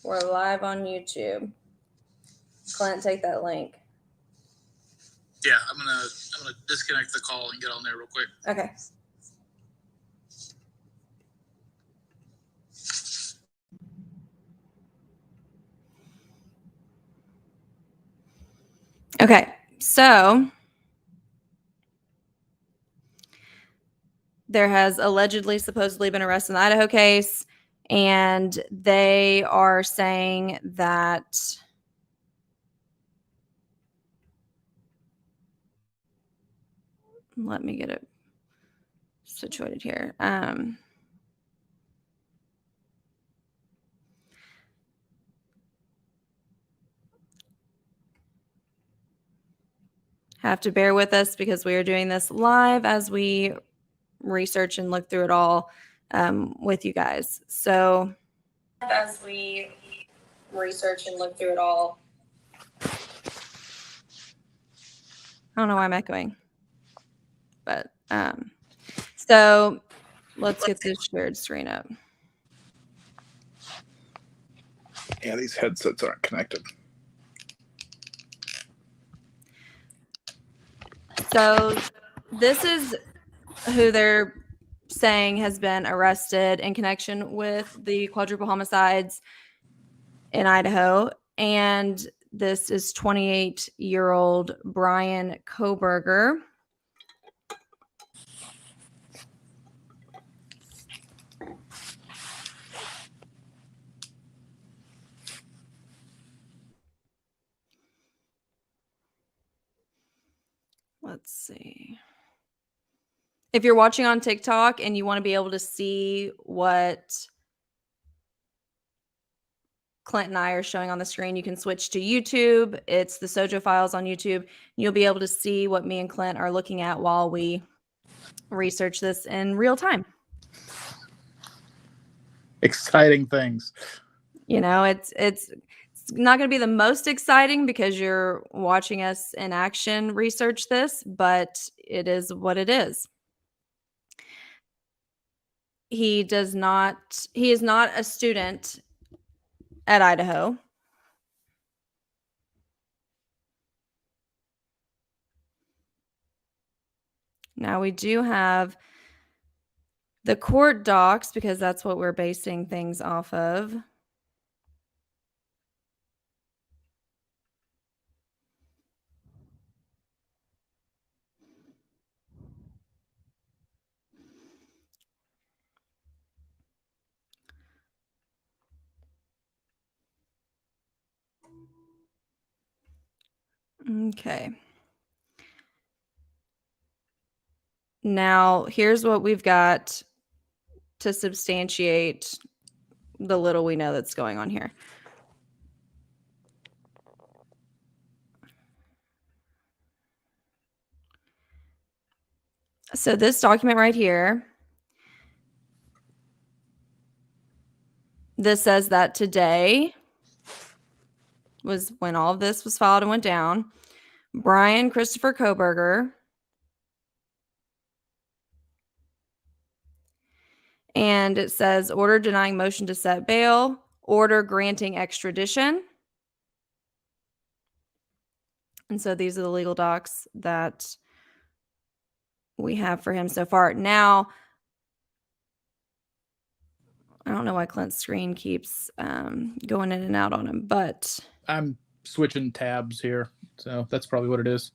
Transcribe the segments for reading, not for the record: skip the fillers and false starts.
We're live on YouTube. Clint, take that link. Yeah, I'm gonna disconnect the call and get on there real quick. Okay. Okay, so there has allegedly, supposedly been arrested in the Idaho case, and they are saying that let me get it situated here. Have to bear with us because we are doing this live as we research and look through it all with you guys. So as we research and look through it all, I don't know why I'm echoing, but so let's get this shared screen up. Yeah, these headsets aren't connected. So this is who they're saying has been arrested in connection with the quadruple homicides in Idaho. And this is 28-year-old Brian Koberger. Let's see. If you're watching on TikTok and you want to be able to see what Clint and I are showing on the screen, you can switch to YouTube. It's the Sojo Files on YouTube. You'll be able to see what me and Clint are looking at while we research this in real time. Exciting things. You know, it's not going to be the most exciting because you're watching us in action research this, but it is what it is. He is not a student at Idaho. Now we do have the court docs because that's what we're basing things off of. Okay. Now, here's what we've got to substantiate the little we know that's going on here. So this document right here, this says that today was when all of this was filed and went down. Brian Christopher Koberger and it says order denying motion to set bail, order granting extradition. And so these are the legal docs that we have for him so far. Now, I don't know why Clint's screen keeps going in and out on him, but I'm switching tabs here, so that's probably what it is.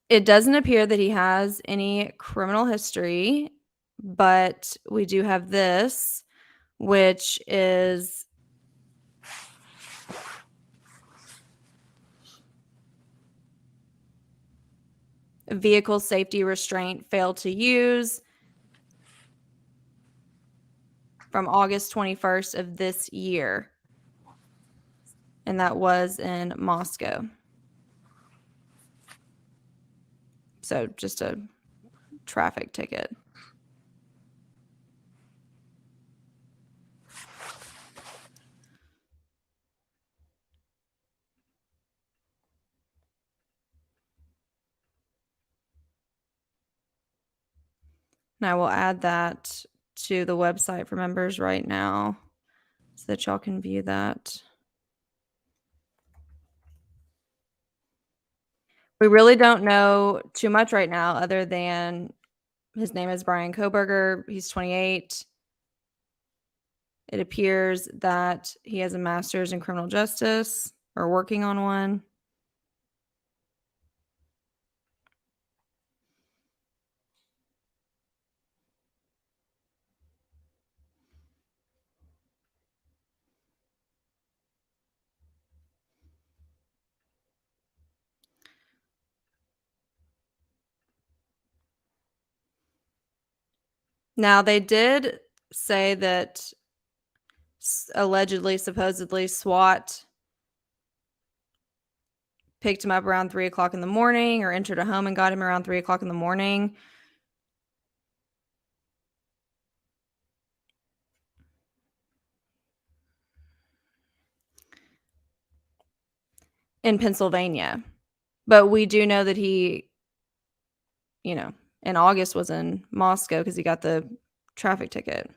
It doesn't appear that he has any criminal history, but we do have this, which is vehicle safety restraint failed to use from August 21st of this year. And that was in Moscow. So just a traffic ticket. And I will add that to the website for members right now so that y'all can view that. We really don't know too much right now other than his name is Brian Koberger. He's 28. It appears that he has a master's in criminal justice or working on one. Now, they did say that allegedly, supposedly, SWAT picked him up around 3 o'clock in the morning or entered a home and got him around 3 o'clock in the morning. In Pennsylvania. But we do know that he, in August was in Moscow because he got the traffic ticket.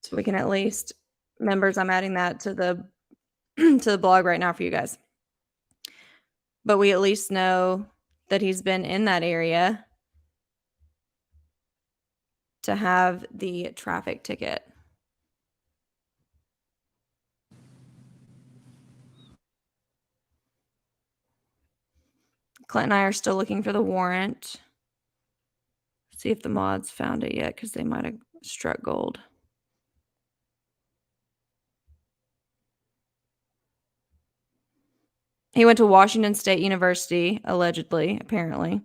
So we can at least, members, I'm adding that to the to the blog right now for you guys. But we at least know that he's been in that area to have the traffic ticket. Clint and I are still looking for the warrant. See if the mods found it yet because they might have struck gold. He went to Washington State University, allegedly, apparently.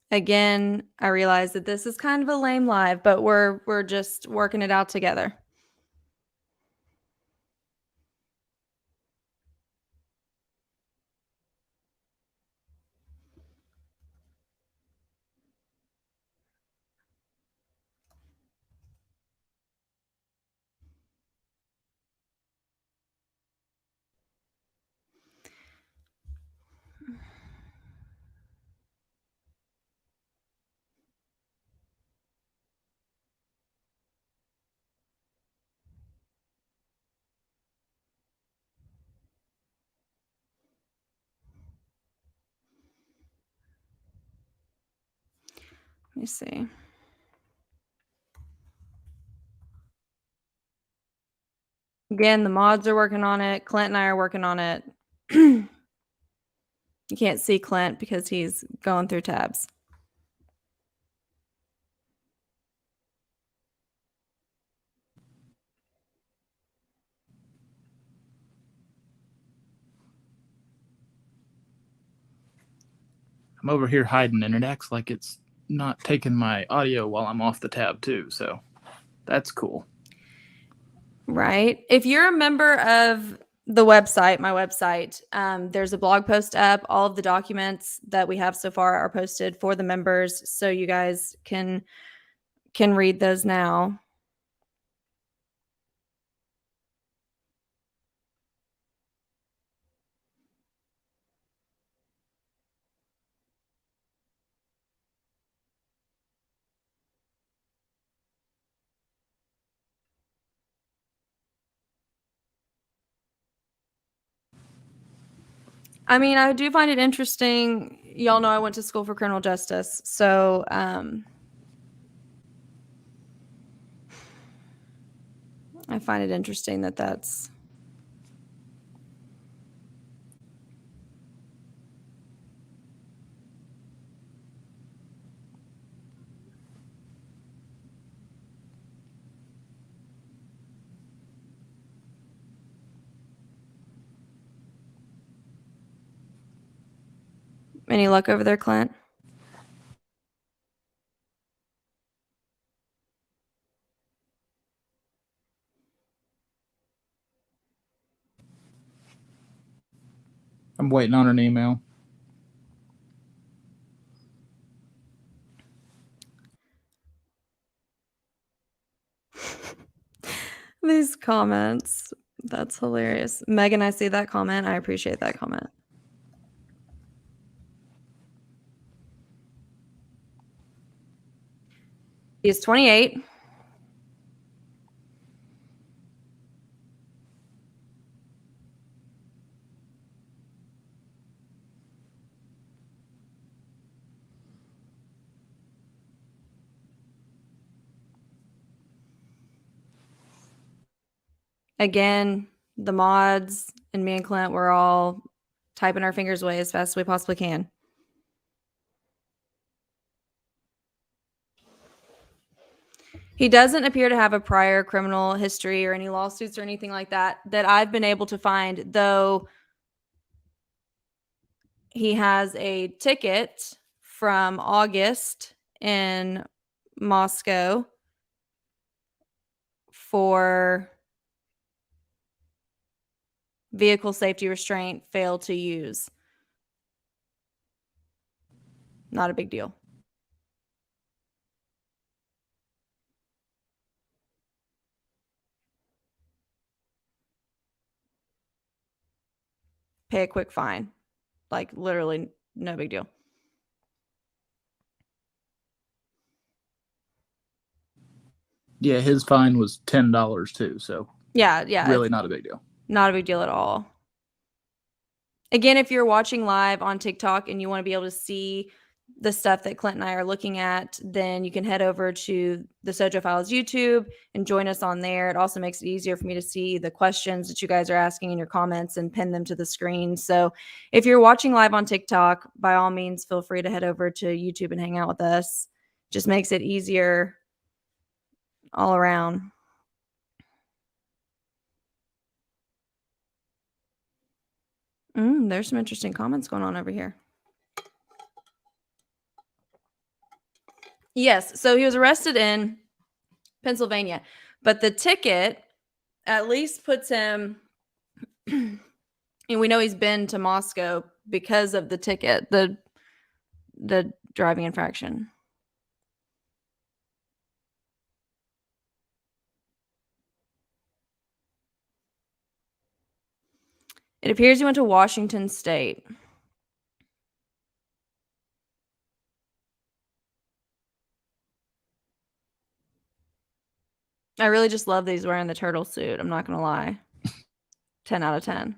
Again, I realize that this is kind of a lame live, but we're just working it out together. Let me see. Again, the mods are working on it. Clint and I are working on it. You can't see Clint because he's going through tabs. I'm over here hiding, and it acts like it's not taking my audio while I'm off the tab too. So that's cool. Right. If you're a member of the website, my website, there's a blog post up. All of the documents that we have so far are posted for the members, so you guys can read those now. I mean, I do find it interesting. Y'all know I went to school for criminal justice, so I find it interesting that that's Any luck over there, Clint? I'm waiting on an email. These comments. That's hilarious. Megan, I see that comment. I appreciate that comment. He's 28. Again, the mods and me and Clint, we're all typing our fingers away as fast as we possibly can. He doesn't appear to have a prior criminal history or any lawsuits or anything like that I've been able to find, though he has a ticket from August in Moscow for vehicle safety restraint failed to use. Not a big deal. Pay a quick fine. Like literally no big deal. Yeah, his fine was $10 too, so Yeah. really not a big deal. Not a big deal at all. Again, if you're watching live on TikTok and you want to be able to see the stuff that Clint and I are looking at, then you can head over to the Sojo Files YouTube and join us on there. It also makes it easier for me to see the questions that you guys are asking in your comments and pin them to the screen. So if you're watching live on TikTok, by all means, feel free to head over to YouTube and hang out with us. Just makes it easier all around. There's some interesting comments going on over here. Yes, so he was arrested in Pennsylvania, but the ticket at least puts him, and we know he's been to Moscow because of the ticket, the driving infraction. It appears he went to Washington State. I really just love that he's wearing the turtle suit. I'm not going to lie. 10 out of 10.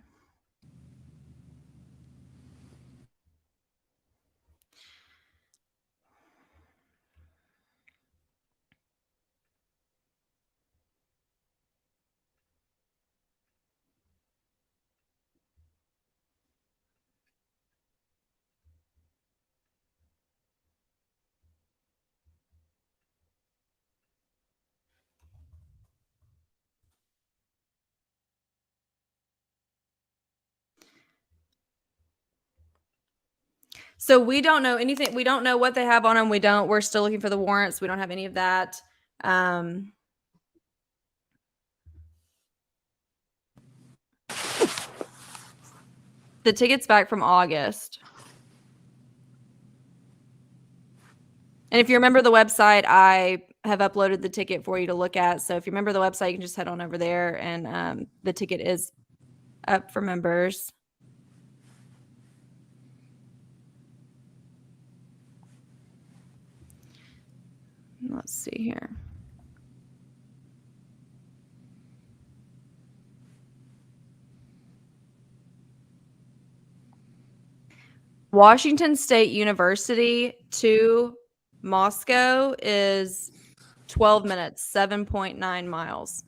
So we don't know anything. We don't know what they have on them. We're still looking for the warrants. We don't have any of that. The ticket's back from August. And if you remember the website, I have uploaded the ticket for you to look at. So if you remember the website, you can just head on over there, and the ticket is up for members. Let's see here. Washington State University to Moscow is 12 minutes, 7.9 miles.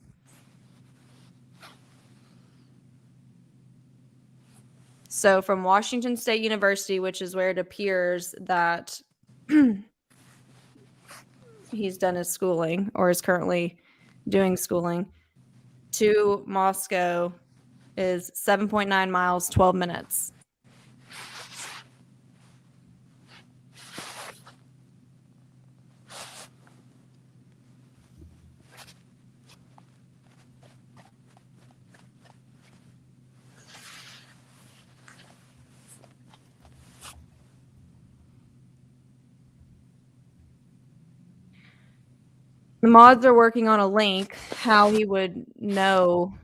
So from Washington State University, which is where it appears that he's done his schooling or is currently doing schooling, to Moscow is 7.9 miles, 12 minutes. The mods are working on a link, how he would know.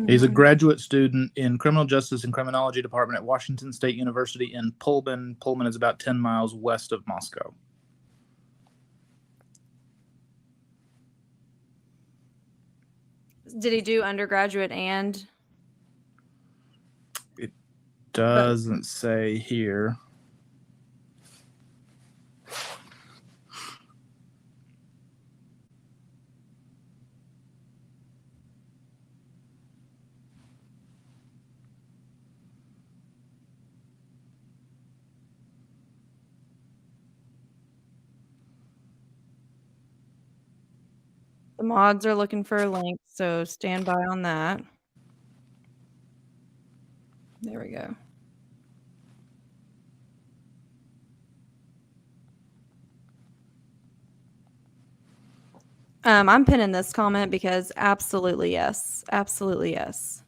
He's a graduate student in criminal justice and criminology department at Washington State University in Pullman. Pullman is about 10 miles west of Moscow. Did he do undergraduate and? Doesn't say here. The mods are looking for a link, so stand by on that. There we go. I'm pinning this comment because absolutely yes. Absolutely yes.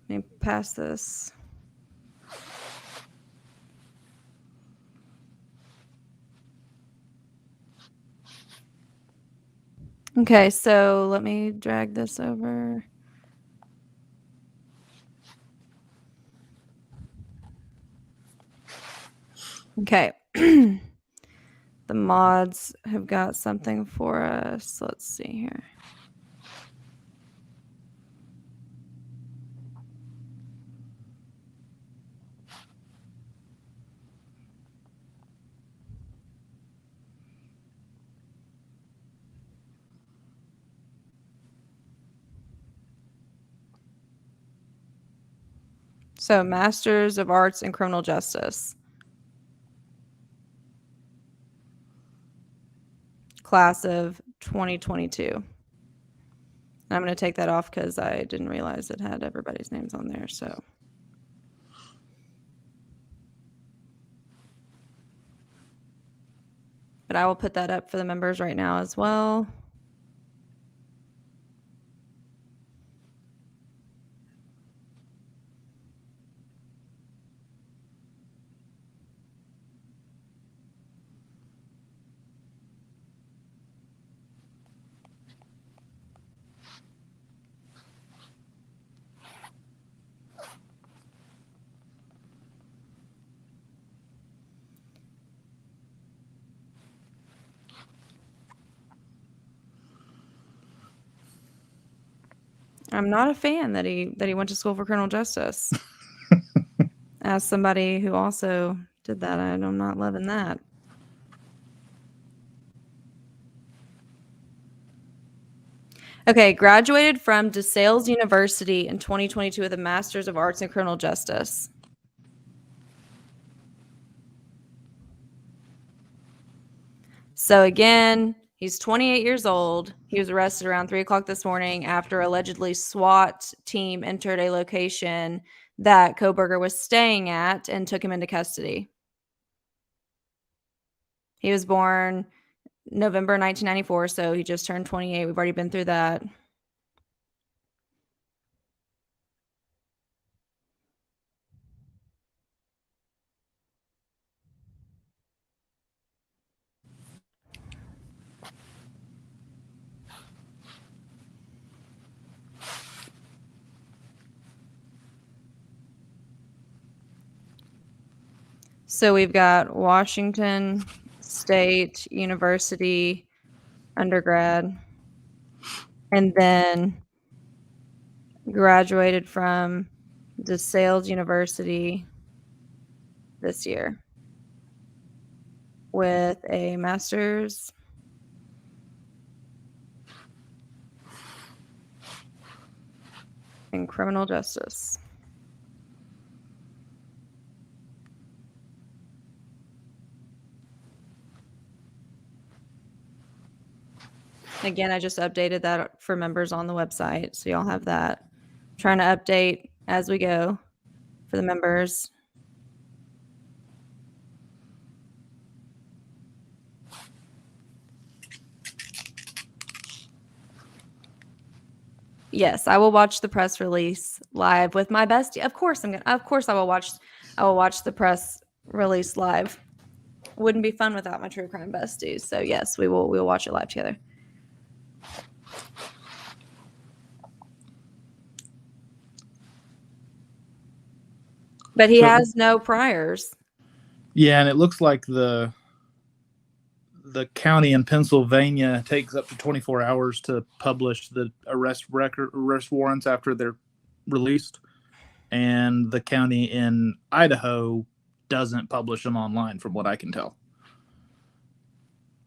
Let me pass this. Okay, so let me drag this over. Okay. The mods have got something for us. Let's see here. So, Masters of Arts in Criminal Justice. Class of 2022. I'm going to take that off because I didn't realize it had everybody's names on there. So, but I will put that up for the members right now as well. I'm not a fan that he went to school for criminal justice. As somebody who also did that, I'm not loving that. Okay, graduated from DeSales University in 2022 with a Master's of Arts in Criminal Justice. So again, he's 28 years old. He was arrested around 3 o'clock this morning after allegedly SWAT team entered a location that Koberger was staying at and took him into custody. He was born November 1994, so he just turned 28. We've already been through that. So we've got Washington State University undergrad, and then graduated from DeSales University this year with a master's in criminal justice. Again, I just updated that for members on the website, so y'all have that. Trying to update as we go for the members. Yes, I will watch the press release live with my bestie. Of course I will watch the press release live. Wouldn't be fun without my true crime besties. So yes, we'll watch it live together. But he has no priors. Yeah, and it looks like the county in Pennsylvania takes up to 24 hours to publish the arrest warrants after they're released, and the county in Idaho doesn't publish them online, from what I can tell.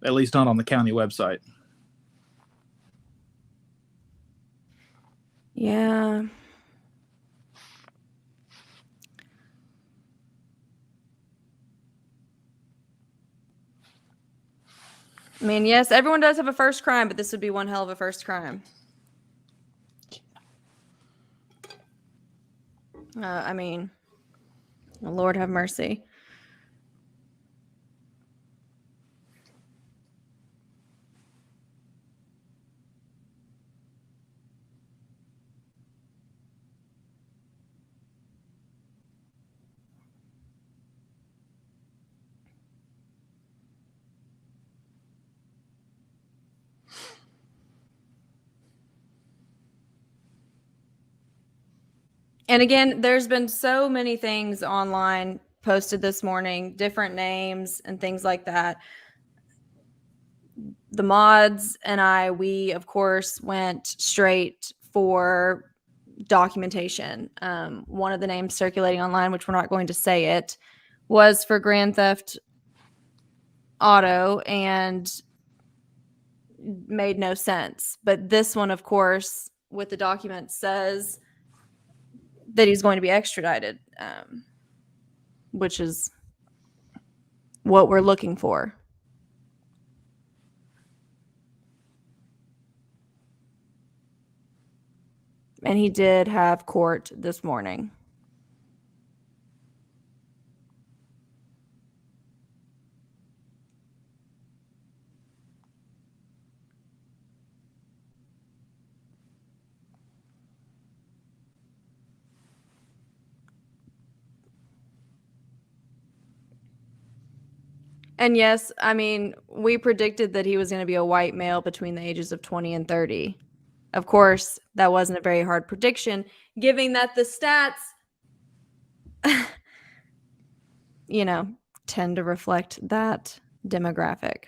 At least not on the county website. Yeah. I mean, yes, everyone does have a first crime, but this would be one hell of a first crime. I mean, Lord have mercy. And again, there's been so many things online posted this morning, different names and things like that. The mods and we of course went straight for documentation. One of the names circulating online, which we're not going to say it, was for Grand Theft Auto and made no sense. But this one, of course, with the document says that he's going to be extradited, which is what we're looking for. And he did have court this morning. And yes, I mean, we predicted that he was going to be a white male between the ages of 20 and 30. Of course, that wasn't a very hard prediction, given that the stats, tend to reflect that demographic.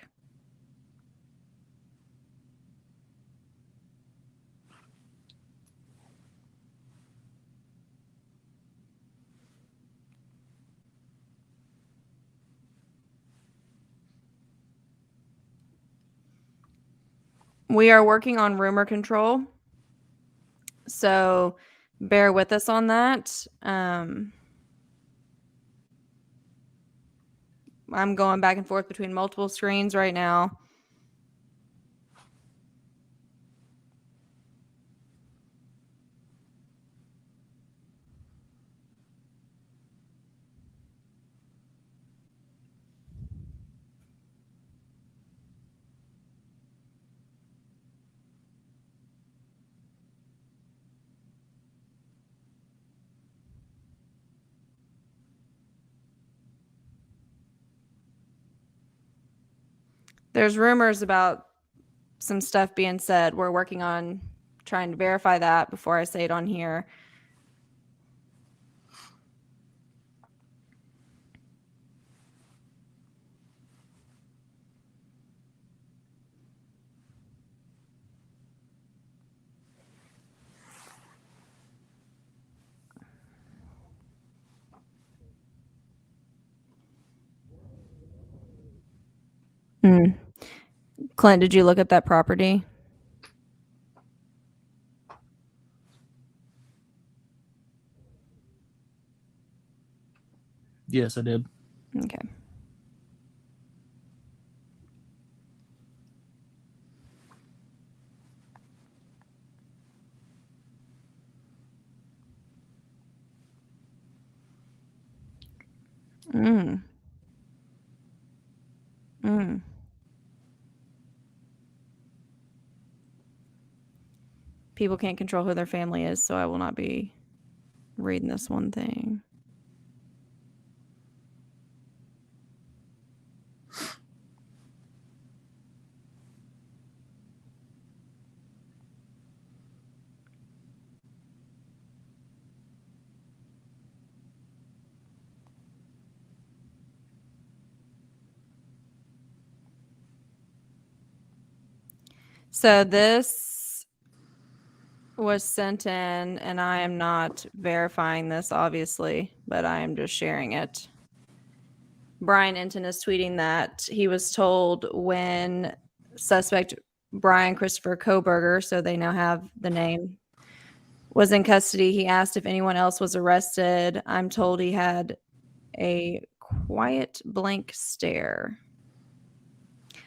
We are working on rumor control, so bear with us on that. I'm going back and forth between multiple screens right now. There's rumors about some stuff being said. We're working on trying to verify that before I say it on here. Clint, did you look up that property? Yes, I did. Okay. Mm. Mm. People can't control who their family is, so I will not be reading this one thing. So this was sent in, and I am not verifying this, obviously, but I am just sharing it. Brian Enton is tweeting that he was told when suspect Brian Christopher Koberger, so they now have the name, was in custody. He asked if anyone else was arrested. I'm told he had a quiet blank stare.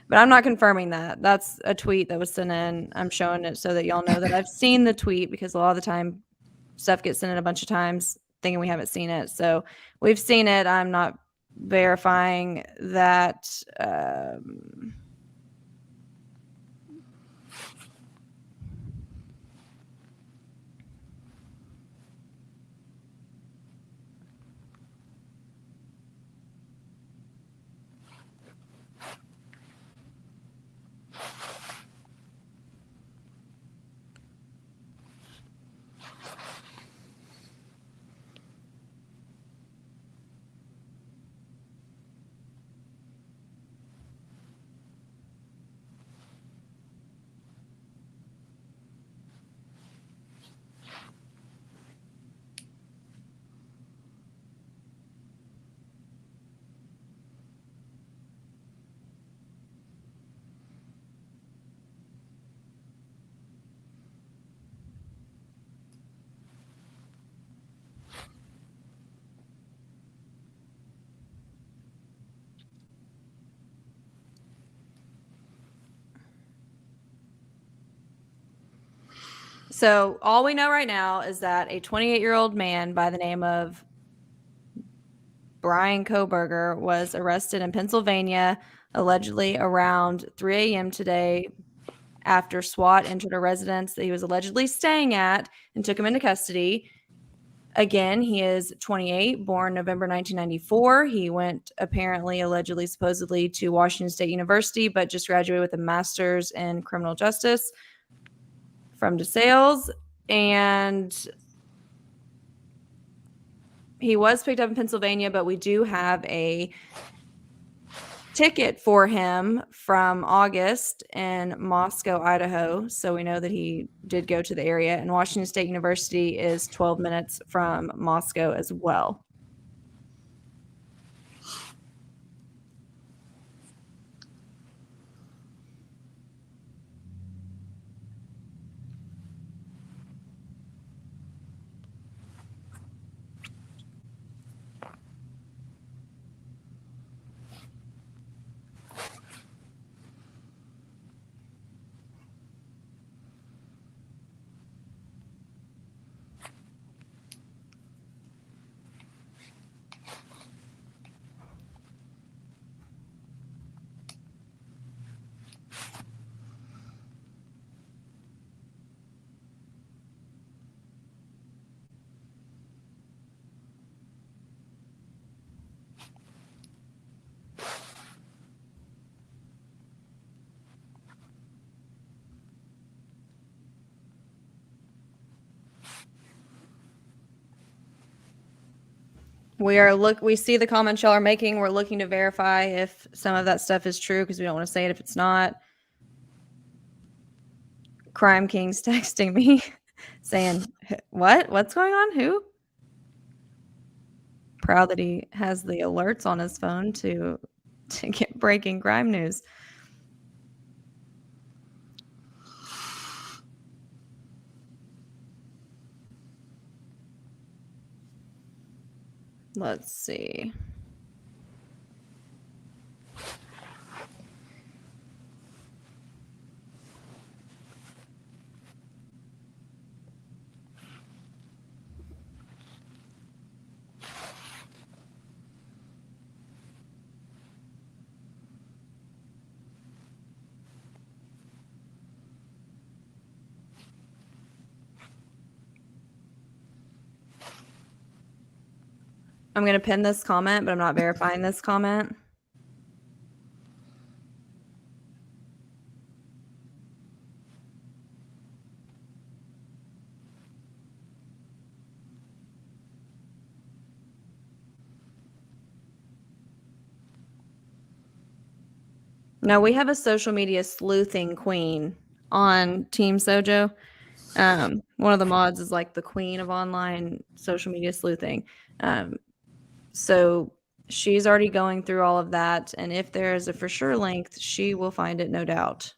But I'm not confirming that. That's a tweet that was sent in. I'm showing it so that y'all know that I've seen the tweet, because a lot of the time stuff gets sent in a bunch of times thinking we haven't seen it. So we've seen it. I'm not verifying that. So all we know right now is that a 28-year-old man by the name of Brian Koberger was arrested in Pennsylvania, allegedly around 3 a.m. today, after SWAT entered a residence that he was allegedly staying at and took him into custody. Again, he is 28, born November 1994. He went apparently, allegedly, supposedly to Washington State University, but just graduated with a master's in criminal justice from DeSales. And he was picked up in Pennsylvania, but we do have a ticket for him from August in Moscow, Idaho. So we know that he did go to the area, and Washington State University is 12 minutes from Moscow as well. We see the comments y'all are making. We're looking to verify if some of that stuff is true, because we don't want to say it if it's not. Crime King's texting me saying, what? What's going on? Who? Proud that he has the alerts on his phone to get breaking crime news. Let's see. I'm going to pin this comment, but I'm not verifying this comment. No, we have a social media sleuthing queen on Team Sojo. One of the mods is like the queen of online social media sleuthing. So she's already going through all of that. And if there is a for sure link, she will find it, no doubt.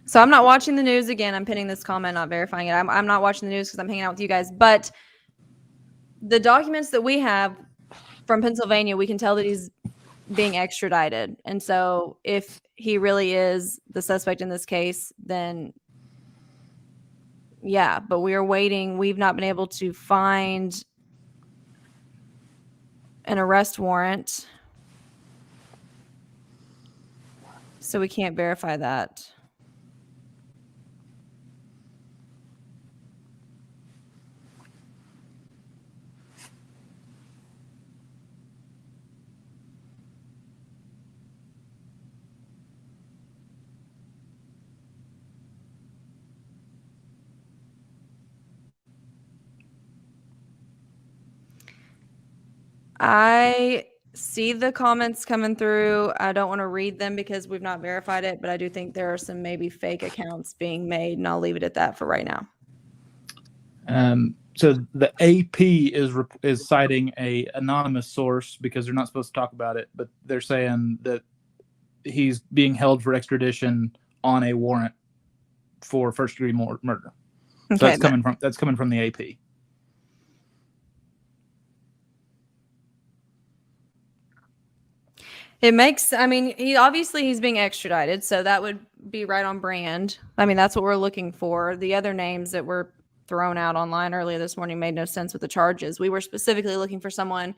So I'm not watching the news again. I'm pinning this comment, not verifying it. I'm not watching the news because I'm hanging out with you guys. But the documents that we have from Pennsylvania, we can tell that he's being extradited. And so if he really is the suspect in this case, then yeah, but we are waiting. We've not been able to find an arrest warrant. So we can't verify that. I see the comments coming through. I don't want to read them because we've not verified it, but I do think there are some maybe fake accounts being made, and I'll leave it at that for right now. So the AP is citing a anonymous source because they're not supposed to talk about it, but they're saying that he's being held for extradition on a warrant for first-degree murder. So Okay, that's coming from the AP. it makes, I mean, he's being extradited, so that would be right on brand. I mean, that's what we're looking for. The other names that were thrown out online earlier this morning made no sense with the charges. We were specifically looking for someone,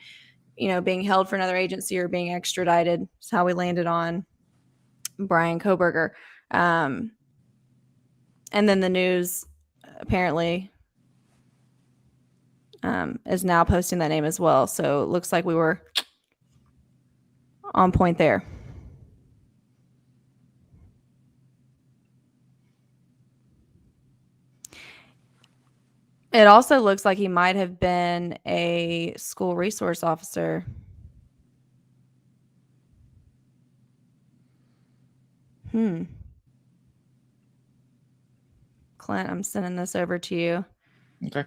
being held for another agency or being extradited. That's how we landed on Brian Koberger. And then the news apparently is now posting that name as well. So it looks like we were on point there. It also looks like he might have been a school resource officer. Clint, I'm sending this over to you. Okay.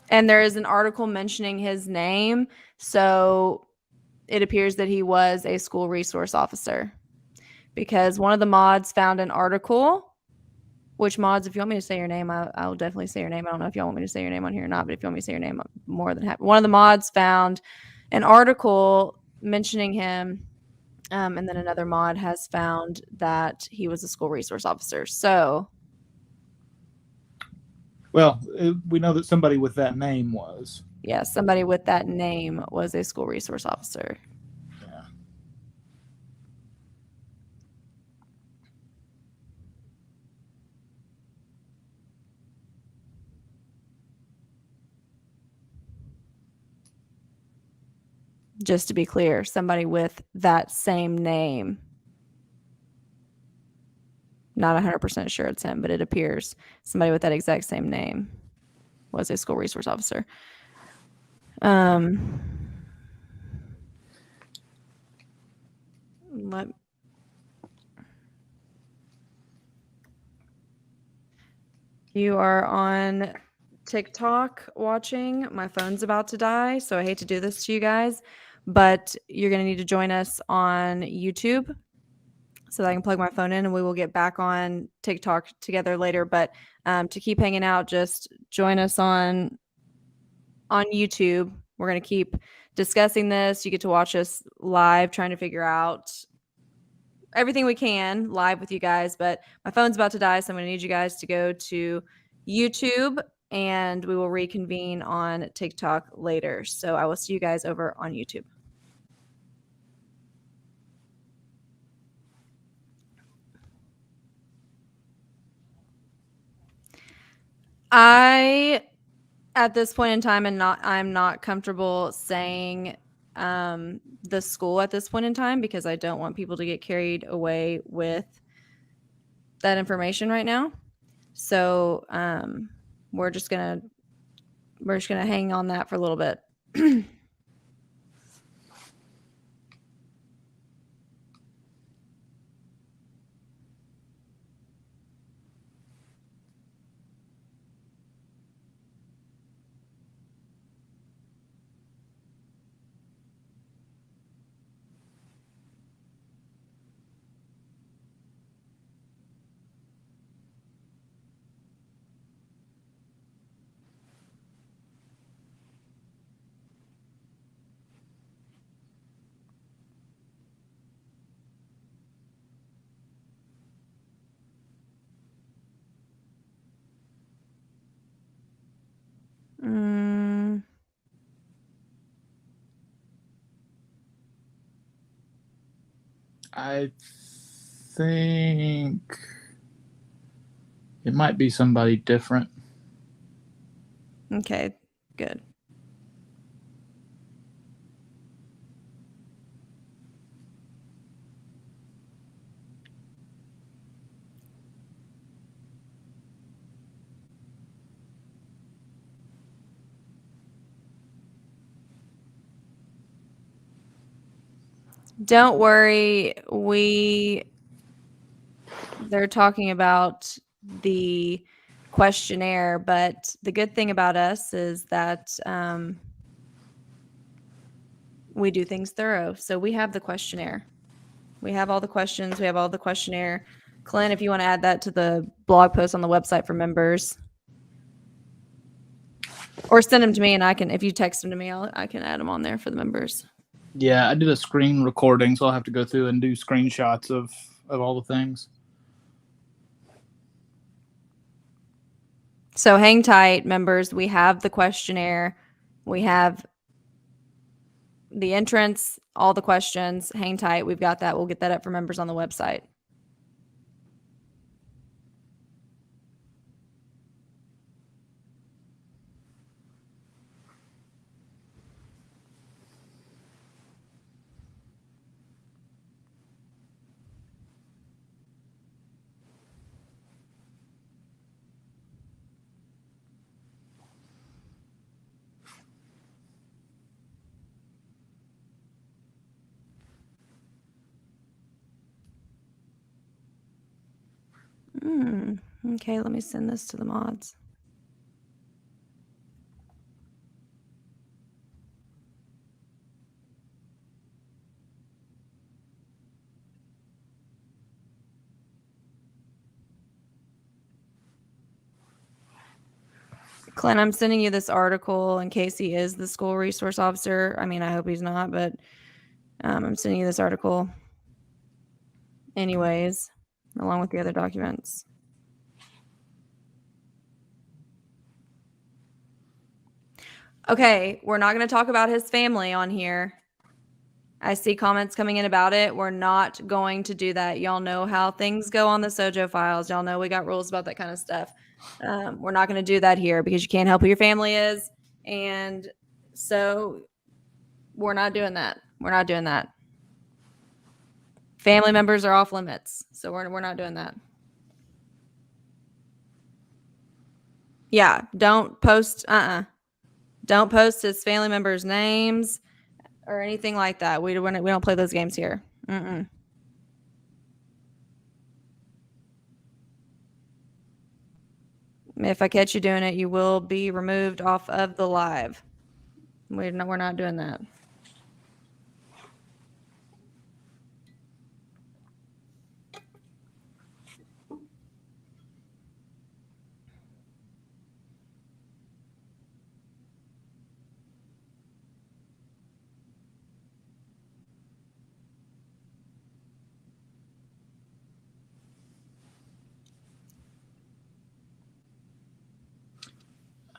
And there is an article mentioning his name. So it appears that he was a school resource officer because one of the mods found an article. Which mods, if you want me to say your name, I'll definitely say your name. I don't know if y'all want me to say your name on here or not, but if you want me to say your name, I'm more than happy. One of the mods found an article mentioning him, and then another mod has found that he was a school resource officer. So, well, we know that somebody with that name was. Yeah, somebody with that name was a school resource officer. Yeah. Just to be clear, somebody with that same name Not 100% sure it's him, but it appears somebody with that exact same name was a school resource officer. You are on TikTok watching. My phone's about to die, so I hate to do this to you guys, but you're going to need to join us on YouTube so that I can plug my phone in, and we will get back on TikTok together later. But to keep hanging out, just join us on YouTube. We're going to keep discussing this. You get to watch us live, trying to figure out everything we can live with you guys. But my phone's about to die, so I'm going to need you guys to go to YouTube, and we will reconvene on TikTok later. So I will see you guys over on YouTube. At this point in time, I'm not comfortable saying the school at this point in time because I don't want people to get carried away with that information right now. So we're just gonna hang on that for a little bit. I think it might be somebody different. Okay, good. Don't worry, they're talking about the questionnaire, but the good thing about us is that we do things thorough. So we have the questionnaire. We have all the questions. We have all the questionnaire. Clint, if you want to add that to the blog post on the website for members, or send them to me, and I can. If you text them to me, I can add them on there for the members. Yeah, I did a screen recording, so I'll have to go through and do screenshots of all the things. So hang tight, members. We have the questionnaire. We have the entrance, all the questions. Hang tight. We've got that. We'll get that up for members on the website. Okay, let me send this to the mods. Clint, I'm sending you this article in case he is the school resource officer. I mean, I hope he's not, but I'm sending you this article anyways, along with the other documents. Okay, we're not going to talk about his family on here. I see comments coming in about it. We're not going to do that. Y'all know how things go on the Sojo files. Y'all know we got rules about that kind of stuff. We're not going to do that here because you can't help who your family is. And so we're not doing that. We're not doing that. Family members are off limits. So we're not doing that. Yeah, don't post. Don't post his family members' names or anything like that. We don't play those games here. Mm-mm. If I catch you doing it, you will be removed off of the live. We're not doing that.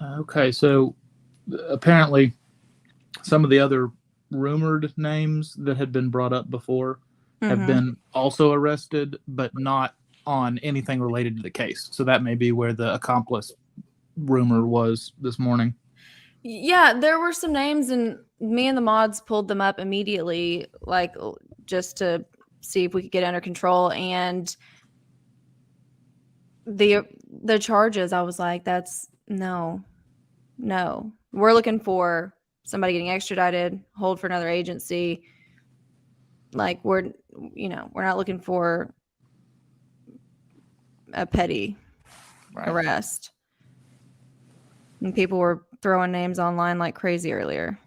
Okay, so apparently some of the other rumored names that had been brought up before have been also arrested, but not on anything related to the case. So that may be where the accomplice rumor was this morning. Yeah, there were some names, and me and the mods pulled them up immediately, like just to see if we could get under control. And the charges, I was like, that's no. We're looking for somebody getting extradited, hold for another agency. Like we're not looking for a petty arrest. And people were throwing names online like crazy earlier.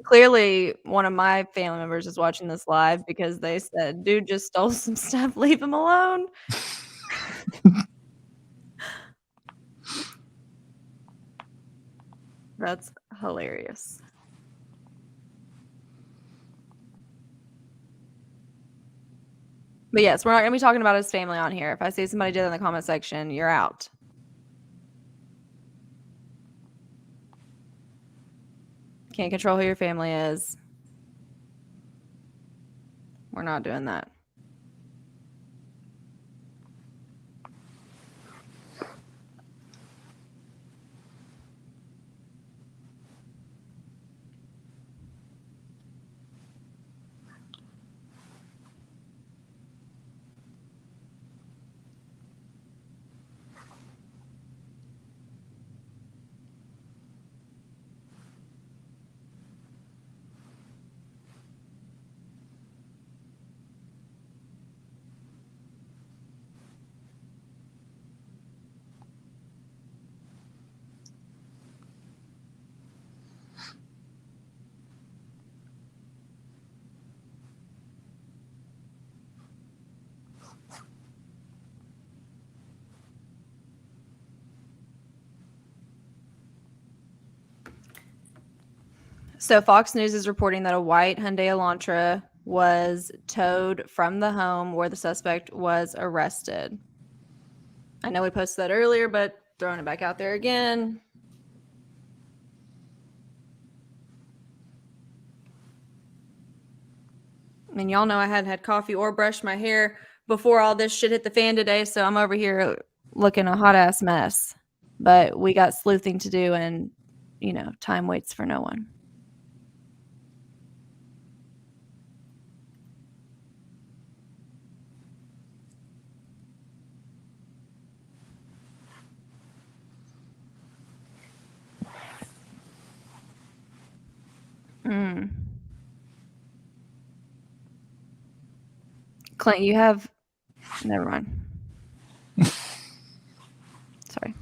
Clearly, one of my family members is watching this live because they said, "Dude just stole some stuff. Leave him alone." That's hilarious. But yes, we're not going to be talking about his family on here. If I see somebody did in the comment section, you're out. Can't control who your family is. We're not doing that. So Fox News is reporting that a white Hyundai Elantra was towed from the home where the suspect was arrested. I know we posted that earlier, but throwing it back out there again. I mean, y'all know I hadn't had coffee or brushed my hair before all this shit hit the fan today, so I'm over here looking a hot ass mess. But we got sleuthing to do, and time waits for no one. Clint, you have. Never mind. Sorry.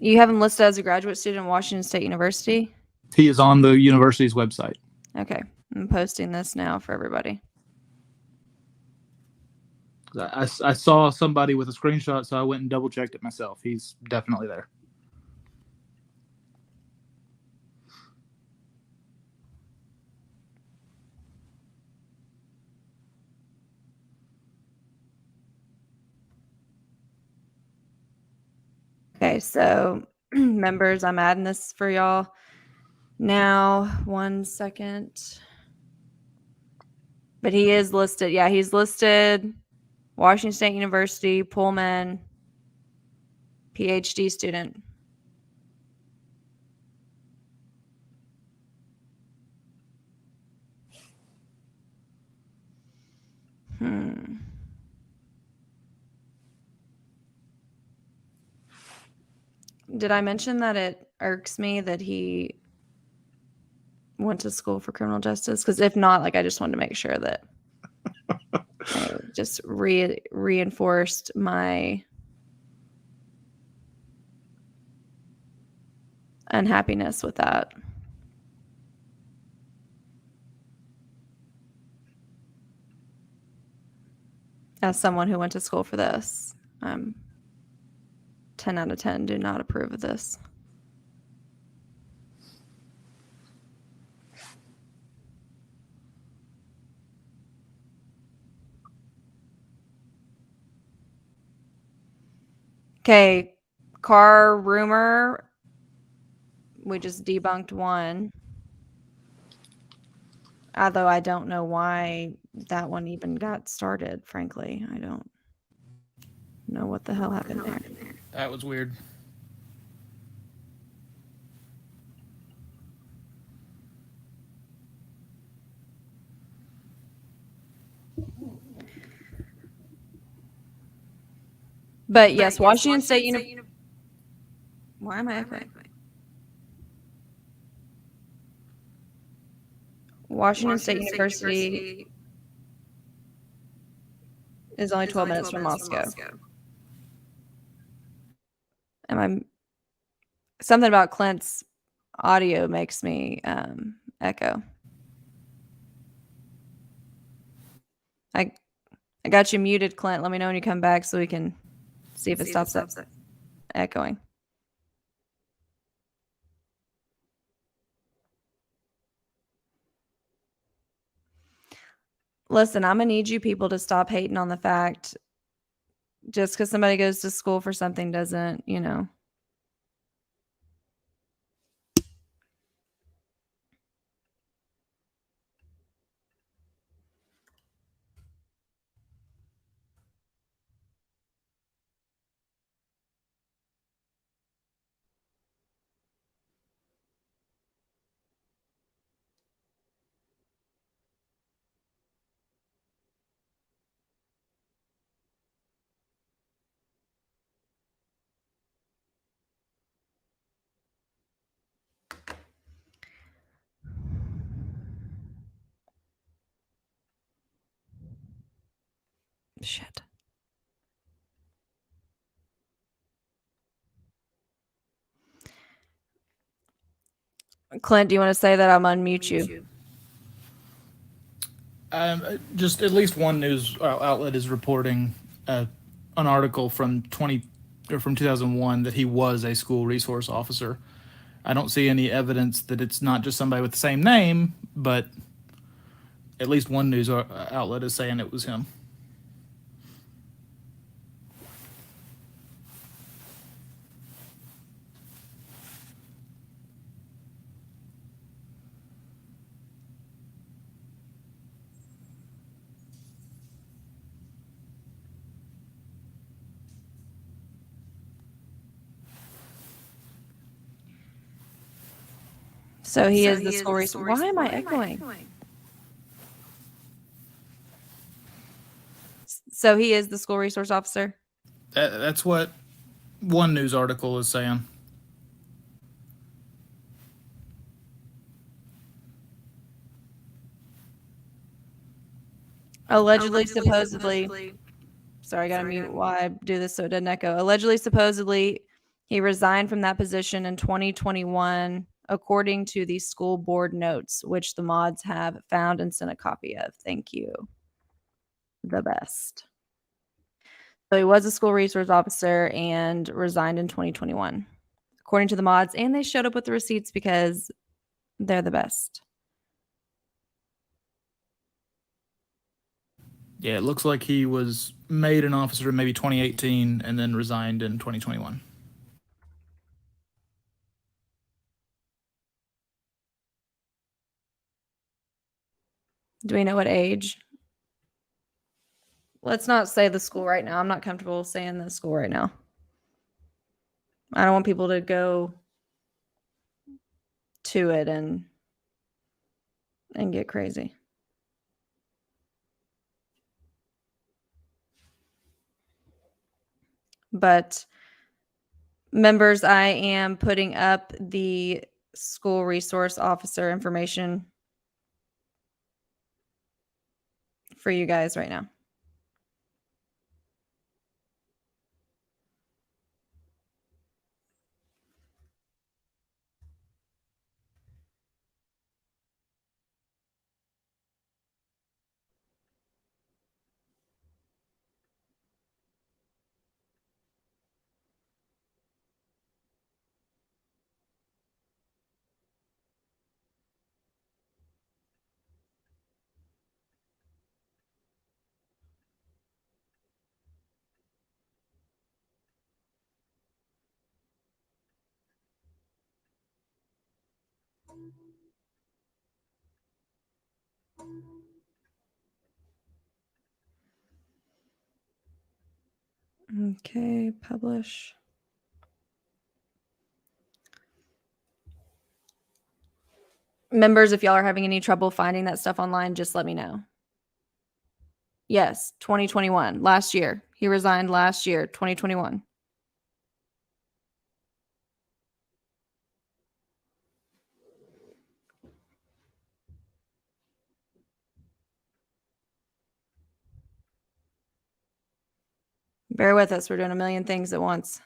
You have him listed as a graduate student at Washington State University? He is on the university's website. Okay. I'm posting this now for everybody. I saw somebody with a screenshot, so I went and double checked it myself. He's definitely there. Okay, so members. I'm adding this for y'all now. 1 second. But he is listed. Yeah, he's listed. Washington State University, Pullman, PhD student. Did I mention that it irks me that he went to school for criminal justice? Because if not, like, I just wanted to make sure that I just reinforced my unhappiness with that. As someone who went to school for this, 10 out of 10 do not approve of this. Okay, car rumor. We just debunked one. Although I don't know why that one even got started, frankly. I don't know what the hell happened there. That was weird. But yes, Washington State University. Why am I echoing? Washington State University is only 12 minutes from Moscow. Something about Clint's audio makes me echo. I got you muted, Clint. Let me know when you come back so we can see if it stops echoing. Listen, I'm going to need you people to stop hating on the fact just because somebody goes to school for something doesn't, you know. Shit. Clint, do you want to say that? I'm unmute you. Just at least one news outlet is reporting an article from 2001 that he was a school resource officer. I don't see any evidence that it's not just somebody with the same name, but at least one news outlet is saying it was him. So he is the school resource. Why am I echoing? So he is the school resource officer? That's what one news article is saying. Allegedly, supposedly. Sorry, I got to mute while I do this so it doesn't echo. Allegedly, supposedly, he resigned from that position in 2021, according to the school board notes, which the mods have found and sent a copy of. Thank you. The best. So he was a school resource officer and resigned in 2021, according to the mods, and they showed up with the receipts because they're the best. Yeah, it looks like he was made an officer in maybe 2018 and then resigned in 2021. Do we know what age? Let's not say the school right now. I'm not comfortable saying the school right now. I don't want people to go to it and get crazy. But members, I am putting up the school resource officer information for you guys right now. Okay, publish. Members, if y'all are having any trouble finding that stuff online, just let me know. Yes, 2021, last year. He resigned last year, 2021. Bear with us. We're doing a million things at once.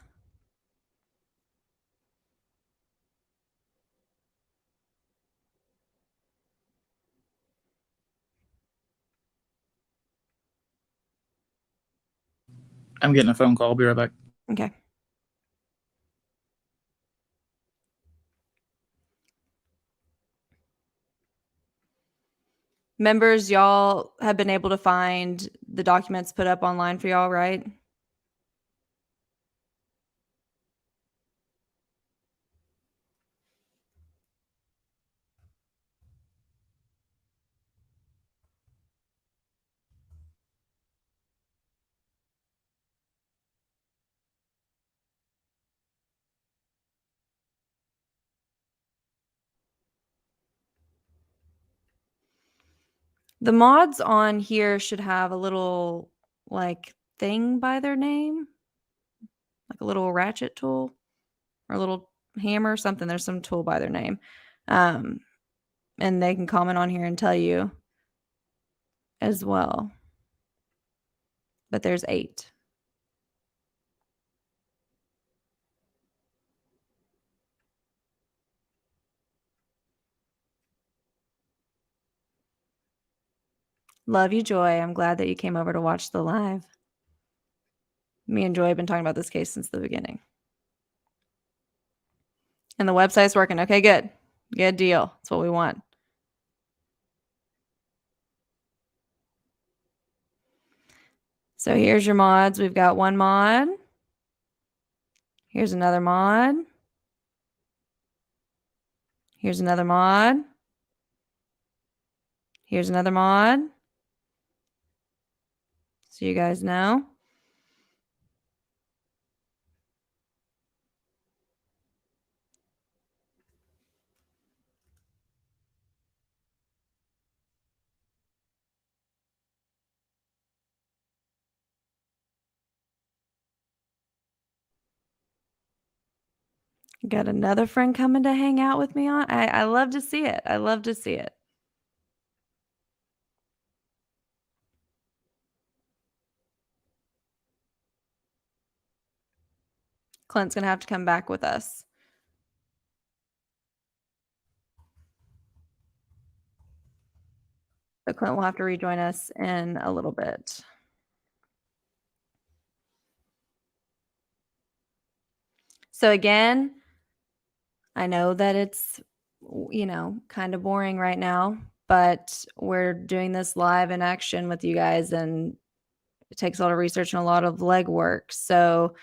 I'm getting a phone call. I'll be right back. Okay. Members, y'all have been able to find the documents put up online for y'all, right? The mods on here should have a little like thing by their name, like a little ratchet tool or a little hammer or something. There's some tool by their name. And they can comment on here and tell you as well. But there's 8. Love you, Joy. I'm glad that you came over to watch the live. Me and Joy have been talking about this case since the beginning. And the website's working. Okay, good. Good deal. That's what we want. So here's your mods. We've got one mod. Here's another mod. Here's another mod. Here's another mod. So you guys know. Got another friend coming to hang out with me on. I love to see it. I love to see it. Clint's going to have to come back with us. So Clint will have to rejoin us in a little bit. So again, I know that it's, kind of boring right now, but we're doing this live in action with you guys, and it takes a lot of research and a lot of legwork. So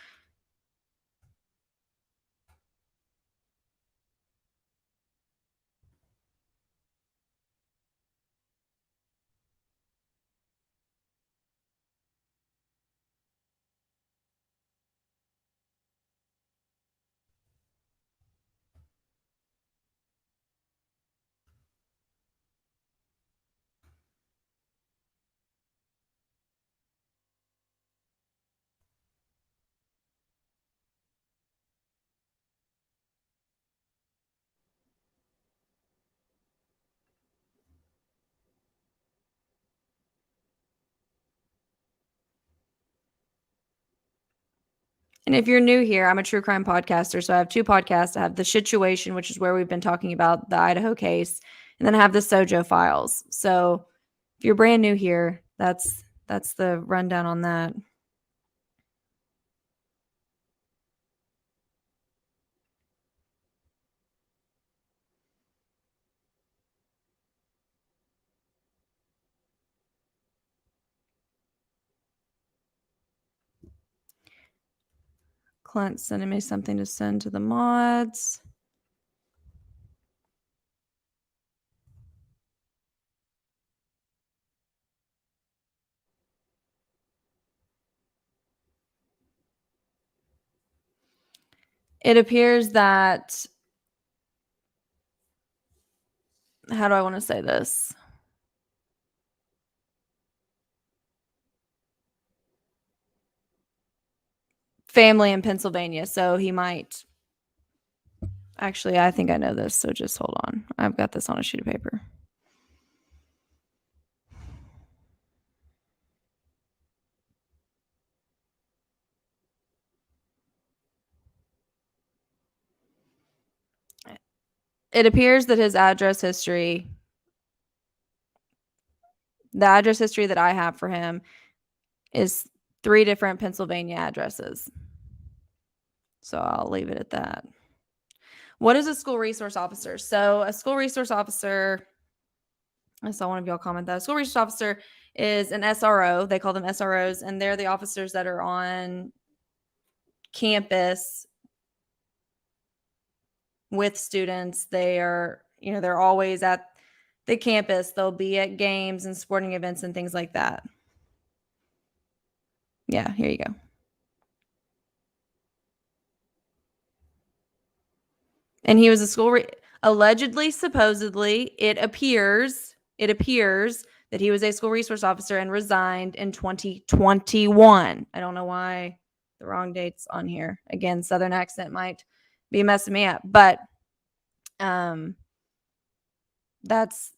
And if you're new here, I'm a true crime podcaster. So I have 2 podcasts. I have The Situation, which is where we've been talking about the Idaho case. And then I have the Sojo Files. So if you're brand new here, that's the rundown on that. Clint sending me something to send to the mods. It appears that, how do I want to say this? Family in Pennsylvania. So he might. Actually, I think I know this. So just hold on. I've got this on a sheet of paper. It appears that his address history, the address history that I have for him, is 3 different Pennsylvania addresses. So I'll leave it at that. What is a school resource officer? So a school resource officer, I saw one of y'all comment that. A school resource officer is an SRO. They call them SROs, and they're the officers that are on campus with students. They are, they're always at the campus. They'll be at games and sporting events and things like that. Yeah, here you go. And he was a school allegedly, supposedly, it appears that he was a school resource officer and resigned in 2021. I don't know why the wrong date's on here. Again, Southern accent might be messing me up, but that's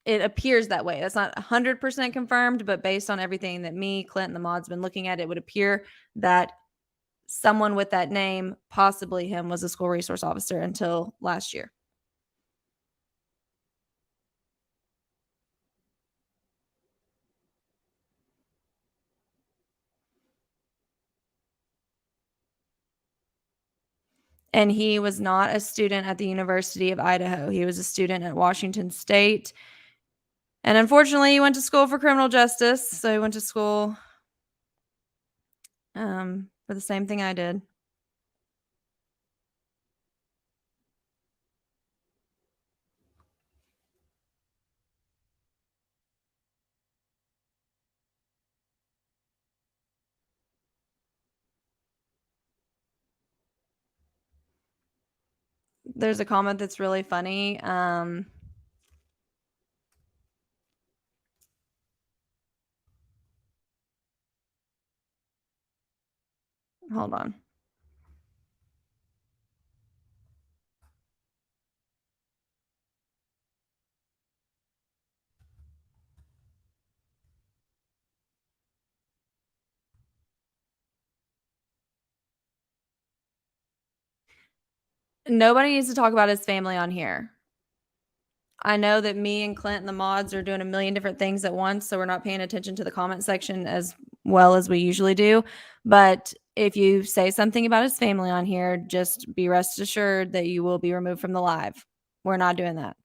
it appears that way. That's not 100% confirmed, but based on everything that me, Clint, and the mod's been looking at, it would appear that someone with that name, possibly him, was a school resource officer until last year. And he was not a student at the University of Idaho. He was a student at Washington State. And unfortunately, he went to school for criminal justice. So he went to school for the same thing I did. There's a comment that's really funny. Hold on. Nobody needs to talk about his family on here. I know that me and Clint and the mods are doing a million different things at once, so we're not paying attention to the comment section as well as we usually do. But if you say something about his family on here, just be rest assured that you will be removed from the live. We're not doing that.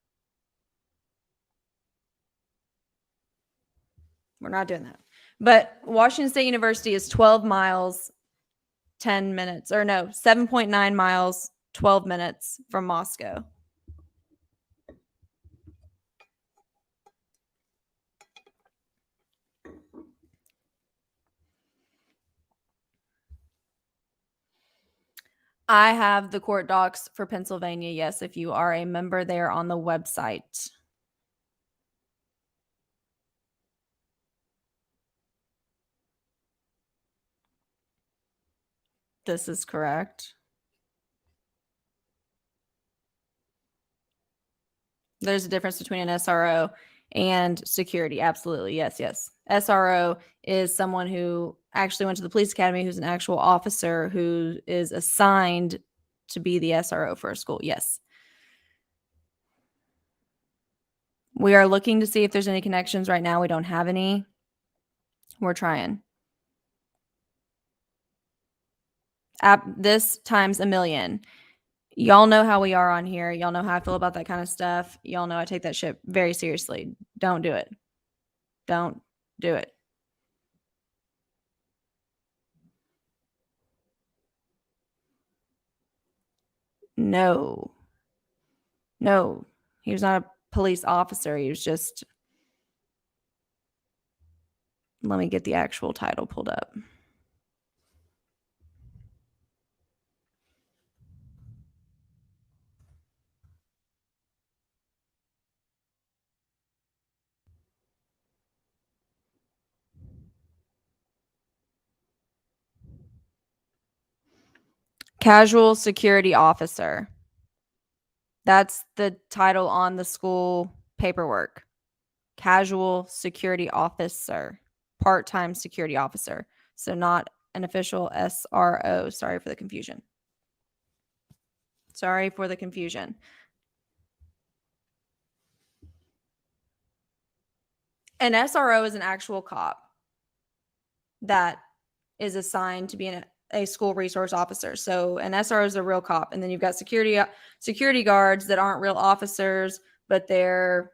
We're not doing that. But Washington State University is 12 miles, 10 minutes, or no, 7.9 miles, 12 minutes from Moscow. I have the court docs for Pennsylvania. Yes, if you are a member there on the website. This is correct. There's a difference between an SRO and security. Absolutely. Yes, yes. SRO is someone who actually went to the police academy, who's an actual officer who is assigned to be the SRO for a school. Yes. We are looking to see if there's any connections right now. We don't have any. We're trying. This times a million. Y'all know how we are on here. Y'all know how I feel about that kind of stuff. Y'all know I take that shit very seriously. Don't do it. Don't do it. No. No. He was not a police officer. He was just. Let me get the actual title pulled up. Casual security officer. That's the title on the school paperwork. Casual security officer. Part-time security officer. So not an official SRO. Sorry for the confusion. Sorry for the confusion. An SRO is an actual cop that is assigned to be a school resource officer. So an SRO is a real cop. And then you've got security guards that aren't real officers, but they're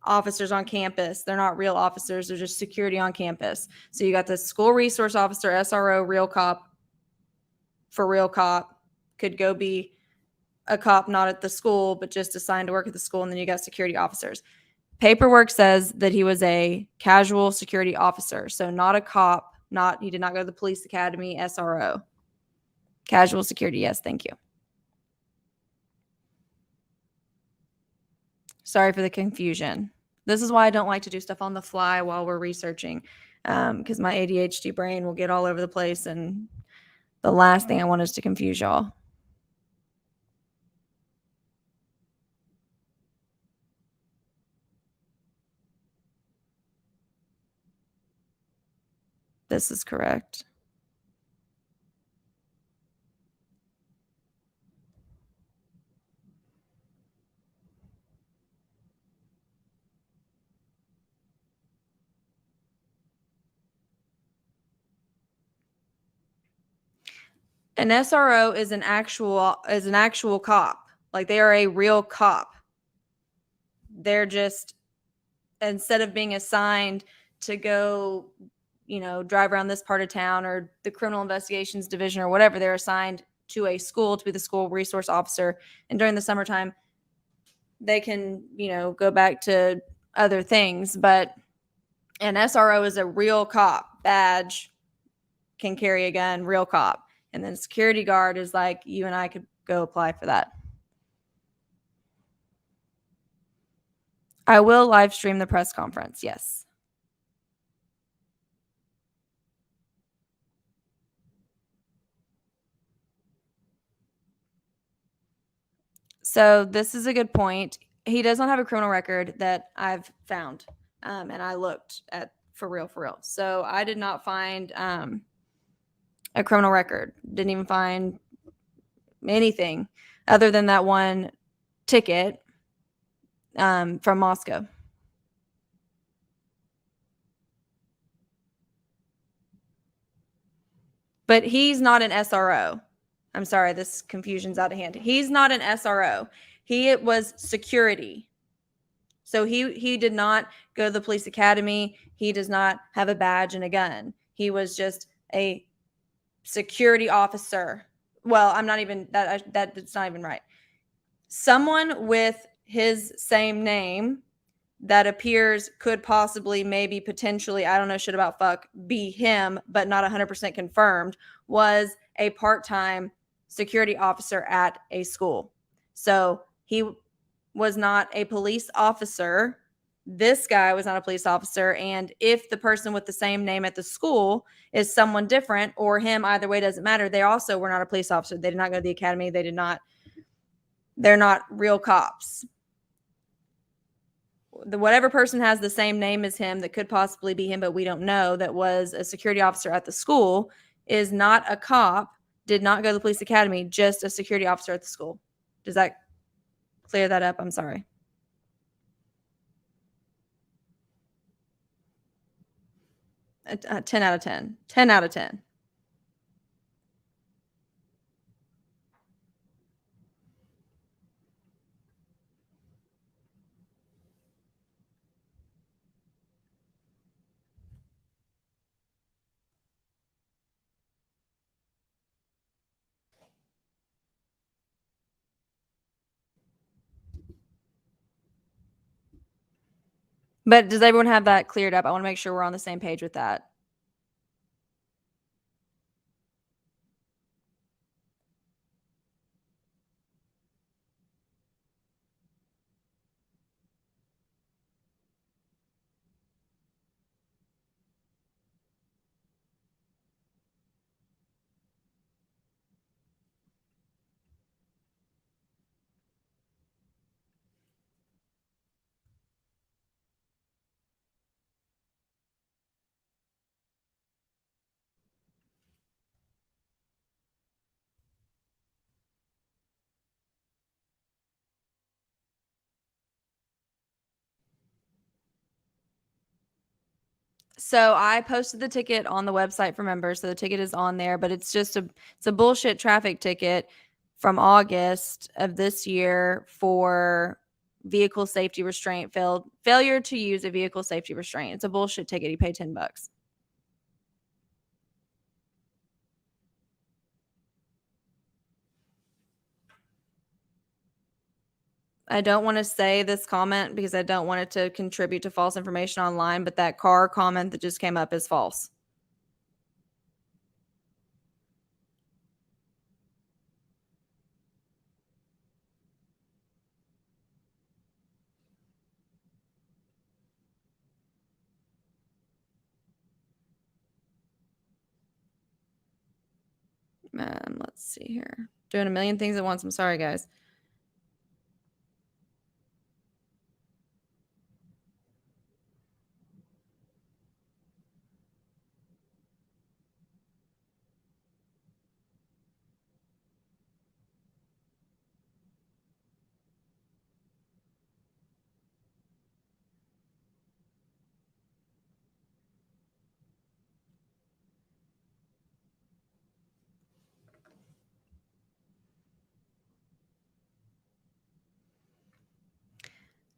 officers on campus. They're not real officers. They're just security on campus. So you got the school resource officer, SRO, real cop, for real cop, could go be a cop not at the school, but just assigned to work at the school. And then you got security officers. Paperwork says that he was a casual security officer. So not a cop, he did not go to the police academy, SRO. Casual security, yes, thank you. Sorry for the confusion. This is why I don't like to do stuff on the fly while we're researching, because my ADHD brain will get all over the place, and the last thing I want is to confuse y'all. This is correct. An SRO is an actual cop. Like, they are a real cop. They're just, instead of being assigned to go, drive around this part of town or the criminal investigations division or whatever, they're assigned to a school to be the school resource officer. And during the summertime, they can, go back to other things. But an SRO is a real cop. Badge, can carry a gun, real cop. And then security guard is like, you and I could go apply for that. I will live stream the press conference. Yes. So this is a good point. He does not have a criminal record that I've found. And I looked at for real. So I did not find a criminal record. Didn't even find anything other than that one ticket from Moscow. But he's not an SRO. I'm sorry, this confusion's out of hand. He's not an SRO. He was security. So he did not go to the police academy. He does not have a badge and a gun. He was just a security officer. Well, I'm not even that's not even right. Someone with his same name that appears could possibly, maybe, potentially, I don't know shit about fuck, be him, but not 100% confirmed, was a part-time security officer at a school. So he was not a police officer. This guy was not a police officer. And if the person with the same name at the school is someone different, or him, either way, doesn't matter. They also were not a police officer. They did not go to the academy. They're not real cops. whatever person has the same name as him that could possibly be him, but we don't know, that was a security officer at the school, is not a cop, did not go to the police academy, just a security officer at the school. Does that clear that up? I'm sorry. A 10 out of 10. 10 out of 10. But does everyone have that cleared up? I want to make sure we're on the same page with that. So I posted the ticket on the website for members, so the ticket is on there, but it's a bullshit traffic ticket from August of this year for vehicle safety restraint failure to use a vehicle safety restraint. It's a bullshit ticket. You pay $10. I don't want to say this comment because I don't want it to contribute to false information online, but that car comment that just came up is false. Let's see here. Doing a million things at once. I'm sorry, guys.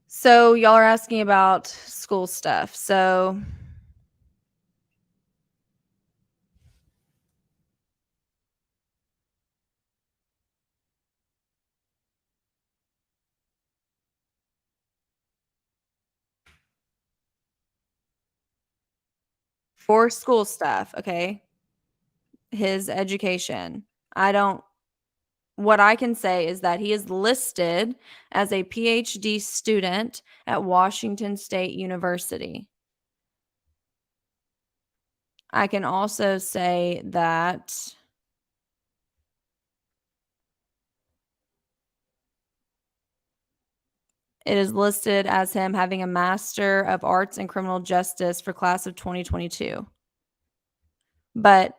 So y'all are asking about school stuff. So for school stuff, okay? His education. What I can say is that he is listed as a PhD student at Washington State University. I can also say that it is listed as him having a Master of Arts in Criminal Justice for class of 2022. But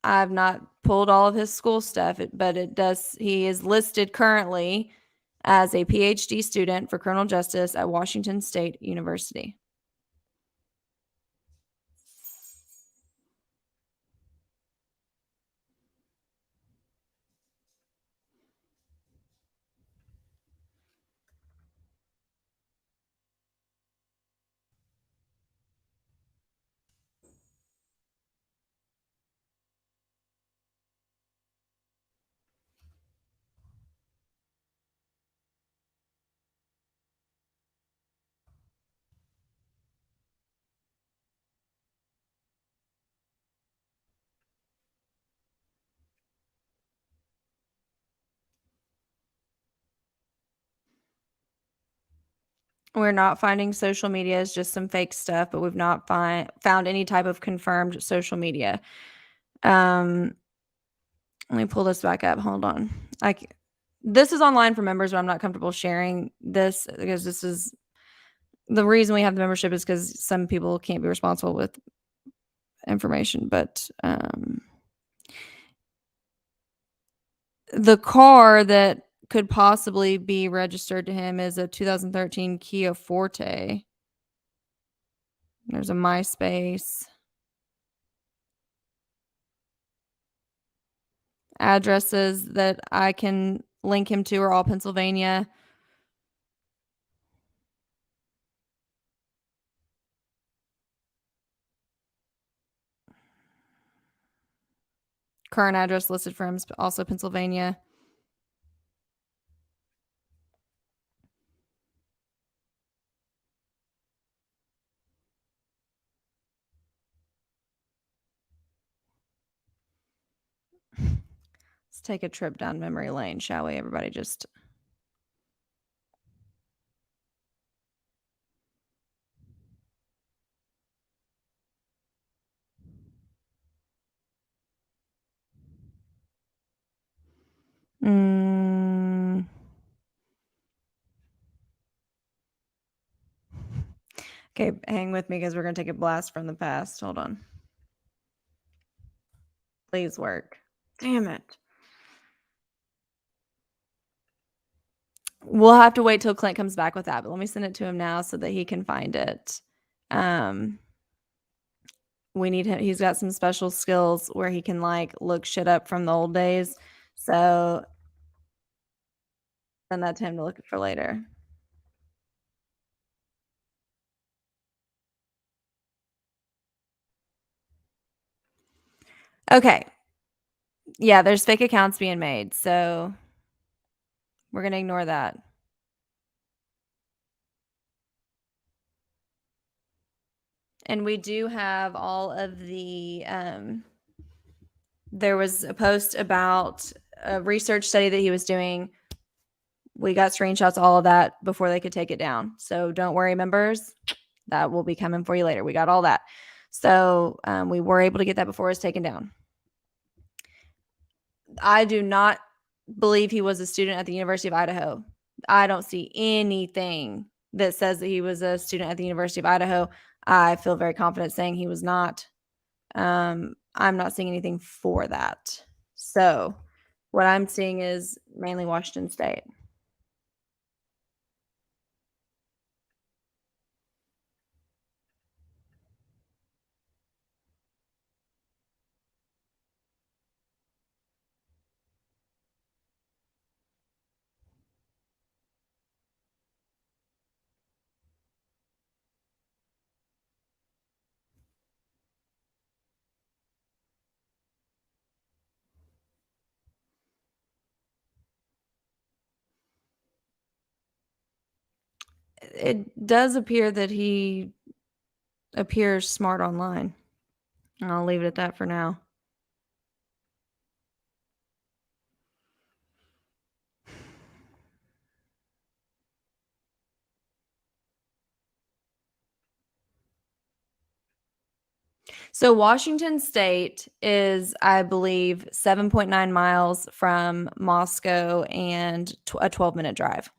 I've not pulled all of his school stuff, but he is listed currently as a PhD student for criminal justice at Washington State University. We're not finding social media is just some fake stuff, but we've not found any type of confirmed social media. Let me pull this back up. Hold on. this is online for members, but I'm not comfortable sharing this because this is the reason we have the membership is because some people can't be responsible with information. But the car that could possibly be registered to him is a 2013 Kia Forte. There's a MySpace. Addresses that I can link him to are all Pennsylvania. Current address listed for him is also Pennsylvania. Let's take a trip down memory lane, shall we? Everybody just. Okay, hang with me because we're going to take a blast from the past. Hold on. Please work. Damn it. We'll have to wait till Clint comes back with that, but let me send it to him now so that he can find it. We need him. He's got some special skills where he can like look shit up from the old days. So send that to him to look for later. Okay. Yeah, there's fake accounts being made. So we're going to ignore that. And we do have all of the, there was a post about a research study that he was doing. We got screenshots, all of that before they could take it down. So don't worry, members. That will be coming for you later. We got all that. So we were able to get that before it was taken down. I do not believe he was a student at the University of Idaho. I don't see anything that says that he was a student at the University of Idaho. I feel very confident saying he was not. I'm not seeing anything for that. So what I'm seeing is mainly Washington State. It does appear that he appears smart online. I'll leave it at that for now. So Washington State is, I believe, 7.9 miles from Moscow and a 12-minute drive.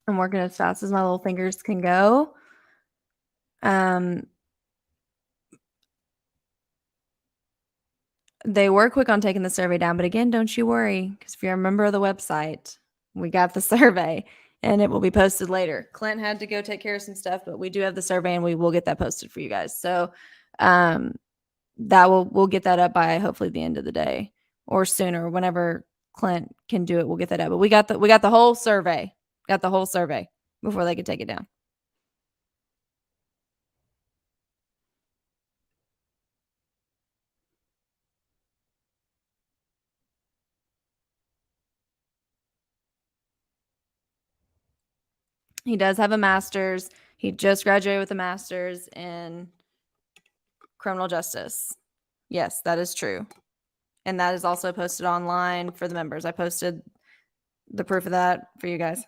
I'm working as fast as my little fingers can go. They were quick on taking the survey down, but again, don't you worry, because if you're a member of the website, we got the survey and it will be posted later. Clint had to go take care of some stuff, but we do have the survey and we will get that posted for you guys. So we'll get that up by hopefully the end of the day or sooner, whenever Clint can do it, we'll get that out. But we got the whole survey. Got the whole survey before they could take it down. He does have a master's. He just graduated with a master's in criminal justice. Yes, that is true. And that is also posted online for the members. I posted the proof of that for you guys.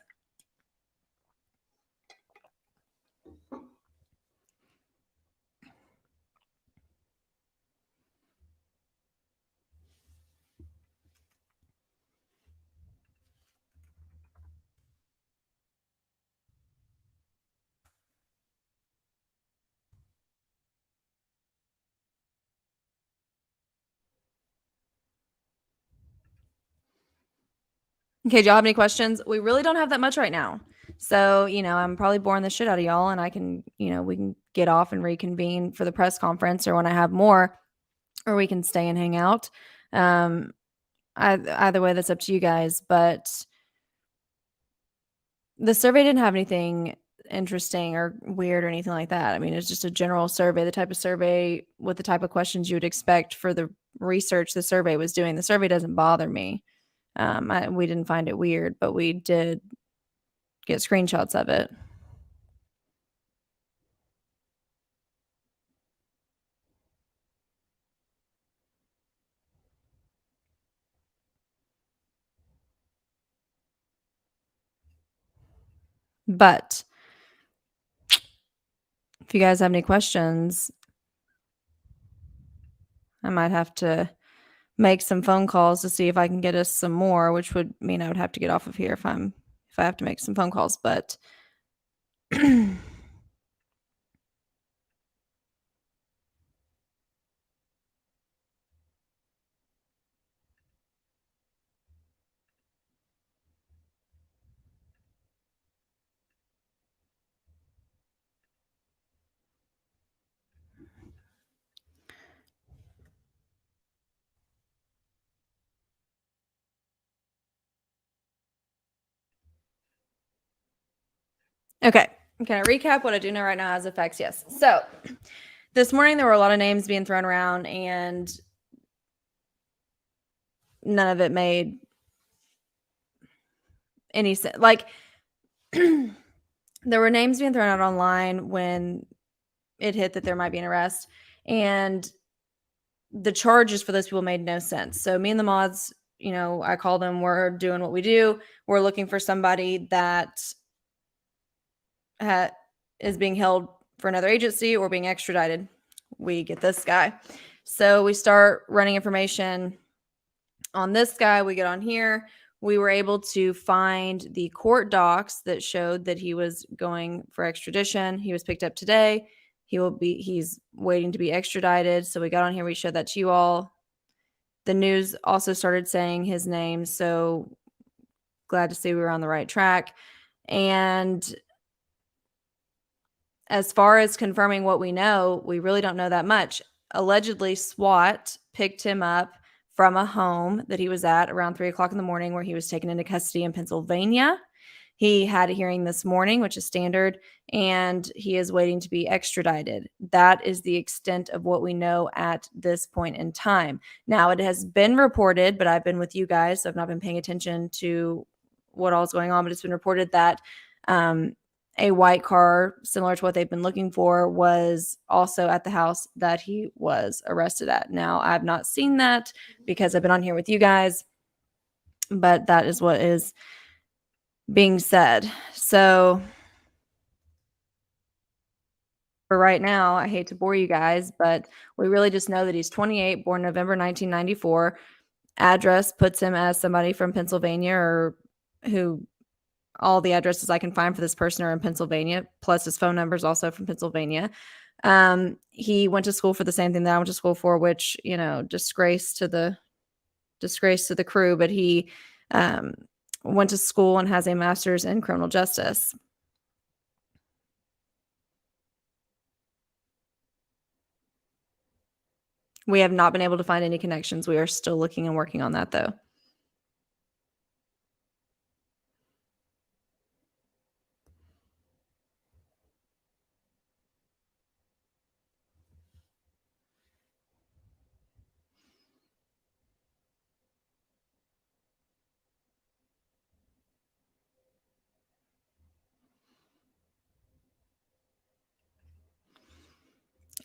Okay, do y'all have any questions? We really don't have that much right now. So, I'm probably boring the shit out of y'all, and I can, we can get off and reconvene for the press conference or when I have more, or we can stay and hang out. Either way, that's up to you guys. But the survey didn't have anything interesting or weird or anything like that. I mean, it's just a general survey, the type of survey with the type of questions you would expect for the research the survey was doing. The survey doesn't bother me. We didn't find it weird, but we did get screenshots of it. But if you guys have any questions, I might have to make some phone calls to see if I can get us some more, which would mean I would have to get off of here if I have to make some phone calls. But okay. Can I recap what I do know right now as effects? Yes. So this morning there were a lot of names being thrown around and none of it made any sense. Like there were names being thrown out online when it hit that there might be an arrest, and the charges for those people made no sense. So me and the mods, I call them, we're doing what we do. We're looking for somebody that is being held for another agency or being extradited. We get this guy. So we start running information on this guy. We get on here. We were able to find the court docs that showed that he was going for extradition. He was picked up today. He's waiting to be extradited. So we got on here. We showed that to you all. The news also started saying his name. So glad to see we were on the right track. And as far as confirming what we know, we really don't know that much. Allegedly, SWAT picked him up from a home that he was at around 3:00 in the morning where he was taken into custody in Pennsylvania. He had a hearing this morning, which is standard, and he is waiting to be extradited. That is the extent of what we know at this point in time. Now, it has been reported, but I've been with you guys, so I've not been paying attention to what all is going on, but it's been reported that a white car, similar to what they've been looking for, was also at the house that he was arrested at. Now, I've not seen that because I've been on here with you guys, but that is what is being said. So for right now, I hate to bore you guys, but we really just know that he's 28, born November 1994. Address puts him as somebody from Pennsylvania, or who all the addresses I can find for this person are in Pennsylvania, plus his phone number is also from Pennsylvania. He went to school for the same thing that I went to school for, which, disgrace to the crew, but he went to school and has a master's in criminal justice. We have not been able to find any connections. We are still looking and working on that, though.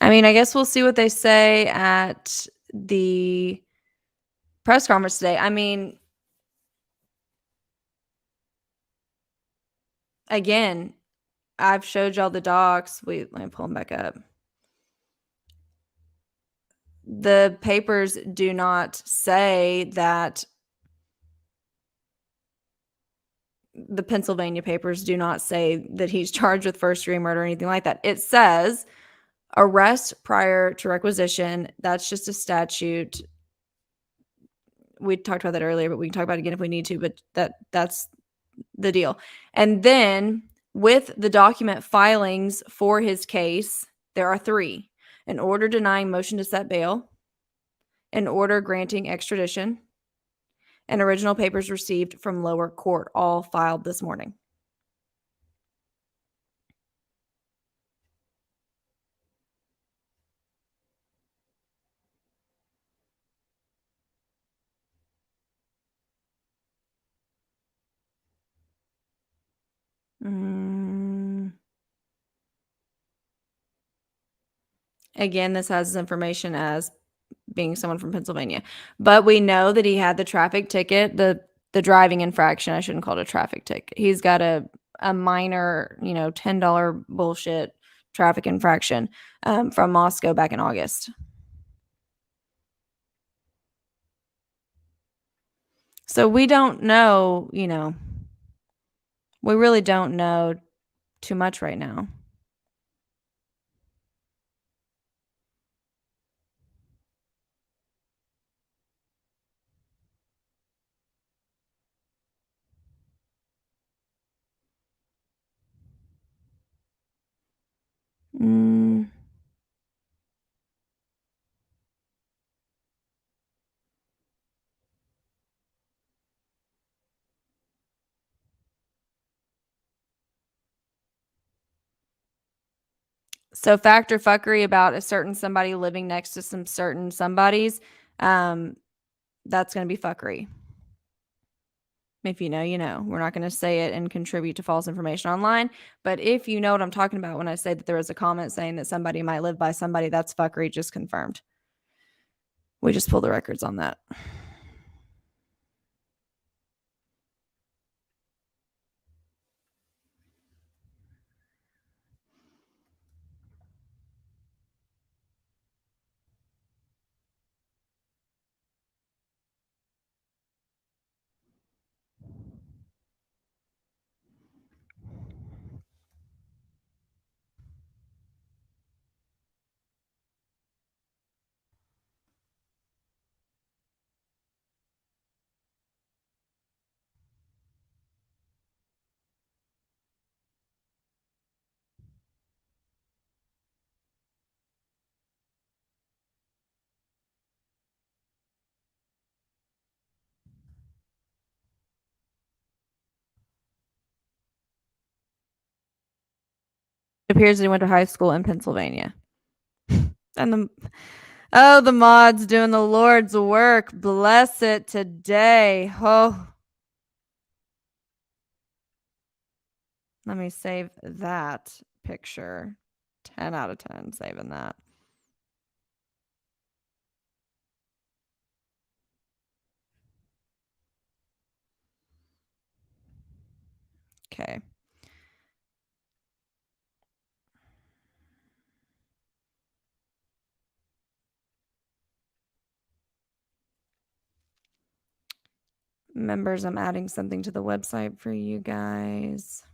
I mean, I guess we'll see what they say at the press conference today. I mean, again, I've showed y'all the docs. Let me pull them back up. The papers do not say that the Pennsylvania papers do not say that he's charged with first-degree murder or anything like that. It says arrest prior to requisition. That's just a statute. We talked about that earlier, but we can talk about it again if we need to, but that's the deal. And then with the document filings for his case, there are 3. An order denying motion to set bail, an order granting extradition, and original papers received from lower court, all filed this morning. Again, this has his information as being someone from Pennsylvania, but we know that he had the traffic ticket, the driving infraction. I shouldn't call it a traffic ticket. He's got a minor, $10 bullshit traffic infraction from Moscow back in August. So we don't know, we really don't know too much right now. So fact or fuckery about a certain somebody living next to some certain somebodies, that's going to be fuckery. If you know, you know. We're not going to say it and contribute to false information online. But if you know what I'm talking about when I say that there was a comment saying that somebody might live by somebody, that's fuckery just confirmed. We just pulled the records on that. It appears that he went to high school in Pennsylvania. And the mods doing the Lord's work. Bless it today. Oh. Let me save that picture. 10 out of 10 saving that. Okay. Members, I'm adding something to the website for you guys.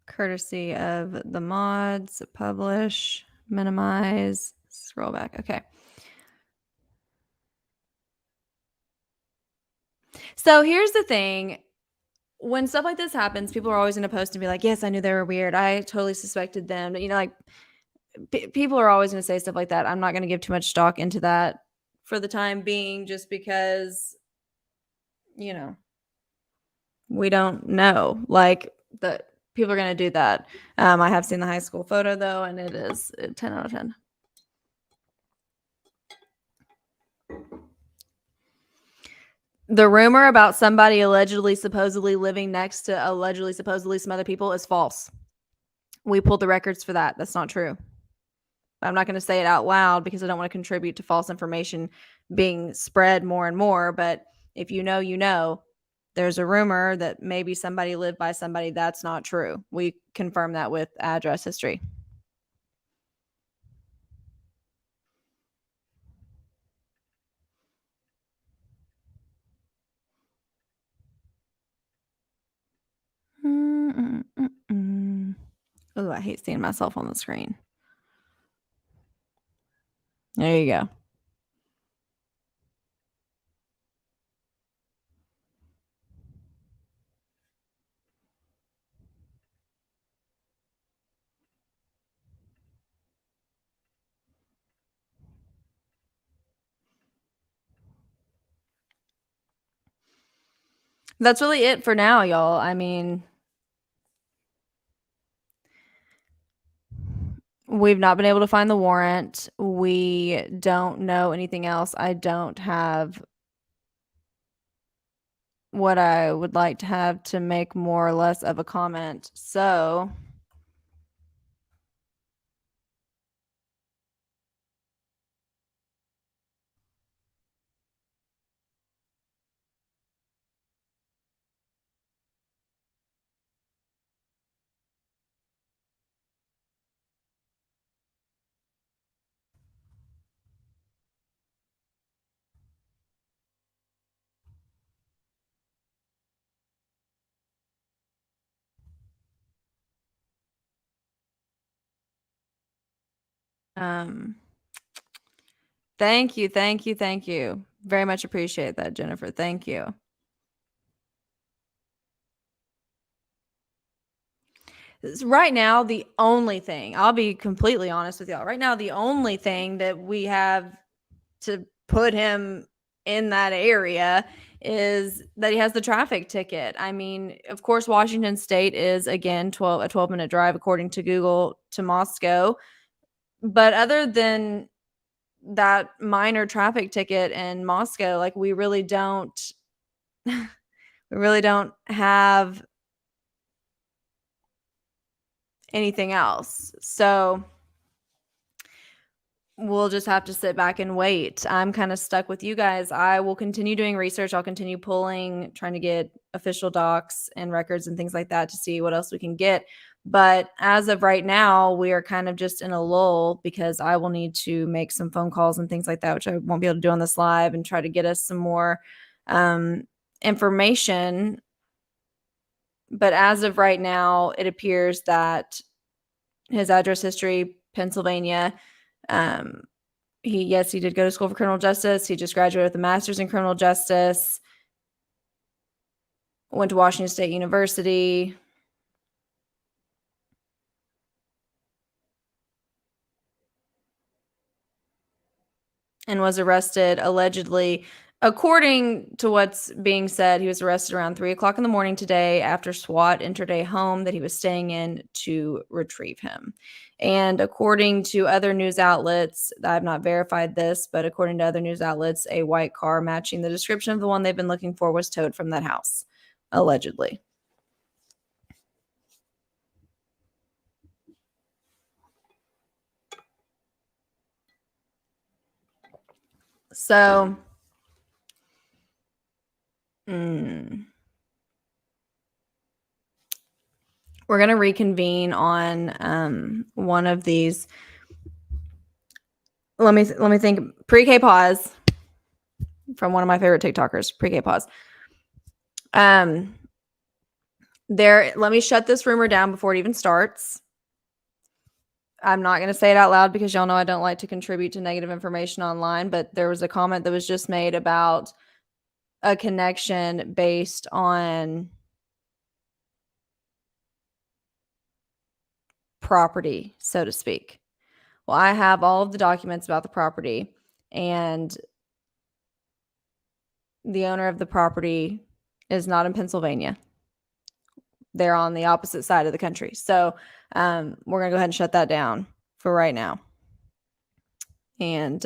Courtesy of the mods, publish, minimize, scroll back. Okay. So here's the thing. When stuff like this happens, people are always going to post and be like, yes, I knew they were weird. I totally suspected them. People are always going to say stuff like that. I'm not going to give too much stock into that for the time being, just because, we don't know. people are going to do that. I have seen the high school photo though, and it is 10 out of 10. The rumor about somebody allegedly, supposedly living next to allegedly, supposedly some other people is false. We pulled the records for that. That's not true. I'm not going to say it out loud because I don't want to contribute to false information being spread more and more. But if you know, you know, there's a rumor that maybe somebody lived by somebody. That's not true. We confirm that with address history. Oh, I hate seeing myself on the screen. There you go. That's really it for now, y'all. I mean, we've not been able to find the warrant. We don't know anything else. I don't have what I would like to have to make more or less of a comment. So, thank you, thank you, thank you. Very much appreciate that, Jennifer. Thank you. Right now, the only thing, I'll be completely honest with y'all. Right now, the only thing that we have to put him in that area is that he has the traffic ticket. I mean, of course, Washington State is again a 12-minute drive according to Google to Moscow. But other than that minor traffic ticket in Moscow, like we really don't have anything else. So we'll just have to sit back and wait. I'm kind of stuck with you guys. I will continue doing research. I'll continue trying to get official docs and records and things like that to see what else we can get. But as of right now, we are kind of just in a lull because I will need to make some phone calls and things like that, which I won't be able to do on this live, and try to get us some more information. But as of right now, it appears that his address history, Pennsylvania, he did go to school for criminal justice. He just graduated with a master's in criminal justice, went to Washington State University. And was arrested allegedly, according to what's being said, he was arrested around 3:00 in the morning today after SWAT entered a home that he was staying in to retrieve him. And according to other news outlets, I have not verified this, but according to other news outlets, a white car matching the description of the one they've been looking for was towed from that house, allegedly. So, we're going to reconvene on one of these. Let me think. Pre-K pause from one of my favorite TikTokers. Pre-K pause. Let me shut this rumor down before it even starts. I'm not going to say it out loud because y'all know I don't like to contribute to negative information online, but there was a comment that was just made about a connection based on property, so to speak. Well, I have all of the documents about the property, and the owner of the property is not in Pennsylvania. they're on the opposite side of the country. So we're going to go ahead and shut that down for right now. And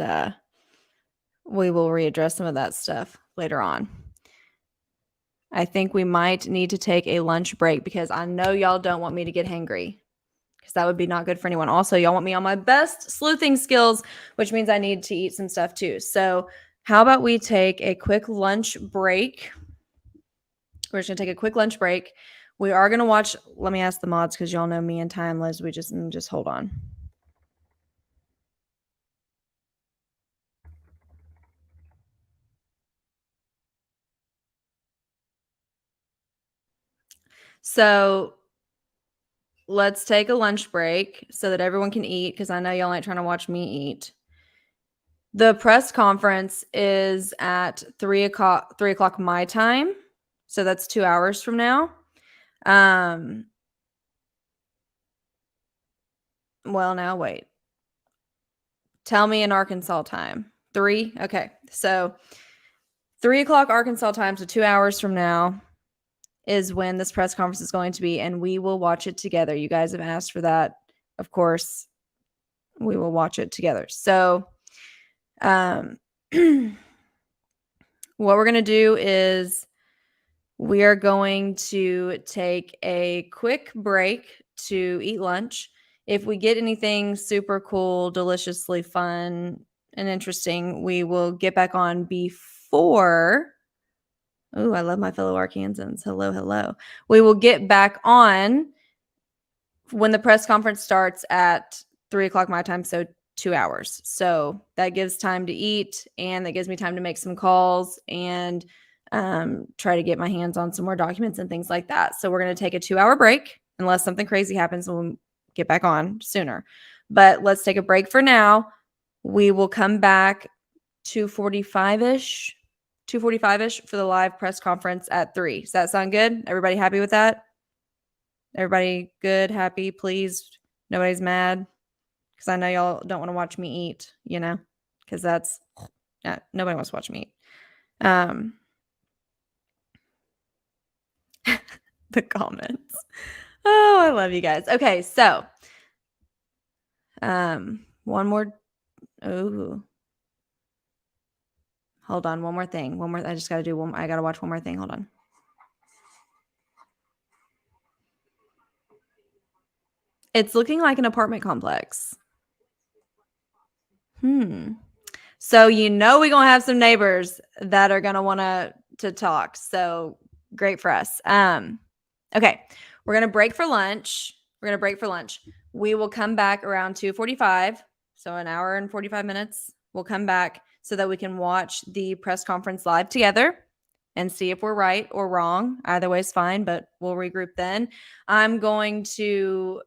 we will readdress some of that stuff later on. I think we might need to take a lunch break because I know y'all don't want me to get hangry, because that would be not good for anyone. Also, y'all want me on my best sleuthing skills, which means I need to eat some stuff too. So how about we take a quick lunch break? We're just going to take a quick lunch break. We are going to watch. Let me ask the mods, because y'all know me and time, Liz. We just hold on. So let's take a lunch break so that everyone can eat, because I know y'all ain't trying to watch me eat. The press conference is at 3:00 my time. So that's 2 hours from now. Well, now wait. Tell me in Arkansas time. 3? Okay. So 3:00 Arkansas time, so 2 hours from now is when this press conference is going to be, and we will watch it together. You guys have asked for that. Of course, we will watch it together. So what we're going to do is we are going to take a quick break to eat lunch. If we get anything super cool, deliciously fun, and interesting, we will get back on before. Oh, I love my fellow Arkansans. Hello, hello. We will get back on when the press conference starts at 3:00 my time, so 2 hours. So that gives time to eat, and that gives me time to make some calls and try to get my hands on some more documents and things like that. So we're going to take a 2-hour break unless something crazy happens. We'll get back on sooner. But let's take a break for now. We will come back 2:45-ish for the live press conference at 3. Does that sound good? Everybody happy with that? Everybody good, happy, pleased? Nobody's mad? Because I know y'all don't want to watch me eat, because that's, nobody wants to watch me eat. The comments. Oh, I love you guys. Okay, so one more. Oh, hold on. One more thing. I just got to do one. I got to watch one more thing. Hold on. It's looking like an apartment complex. So we're going to have some neighbors that are going to want to talk. So great for us. Okay. We're going to break for lunch. We will come back around 2:45. So an hour and 45 minutes. We'll come back so that we can watch the press conference live together and see if we're right or wrong. Either way is fine, but we'll regroup then. I'm going to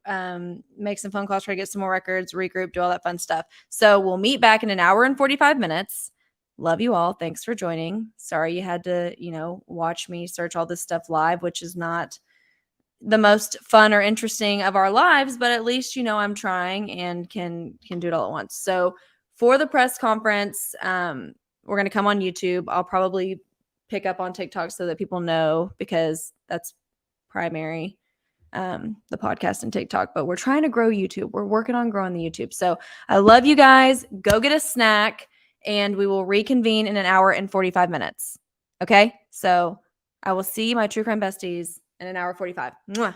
make some phone calls, try to get some more records, regroup, do all that fun stuff. So we'll meet back in an hour and 45 minutes. Love you all. Thanks for joining. Sorry you had to, watch me search all this stuff live, which is not the most fun or interesting of our lives, but at least, I'm trying and can do it all at once. So for the press conference, we're going to come on YouTube. I'll probably pick up on TikTok so that people know, because that's primary, the podcast and TikTok, but we're trying to grow YouTube. We're working on growing the YouTube. So I love you guys. Go get a snack and we will reconvene in an hour and 45 minutes. Okay. So I will see my true crime besties in an hour 45. Mwah.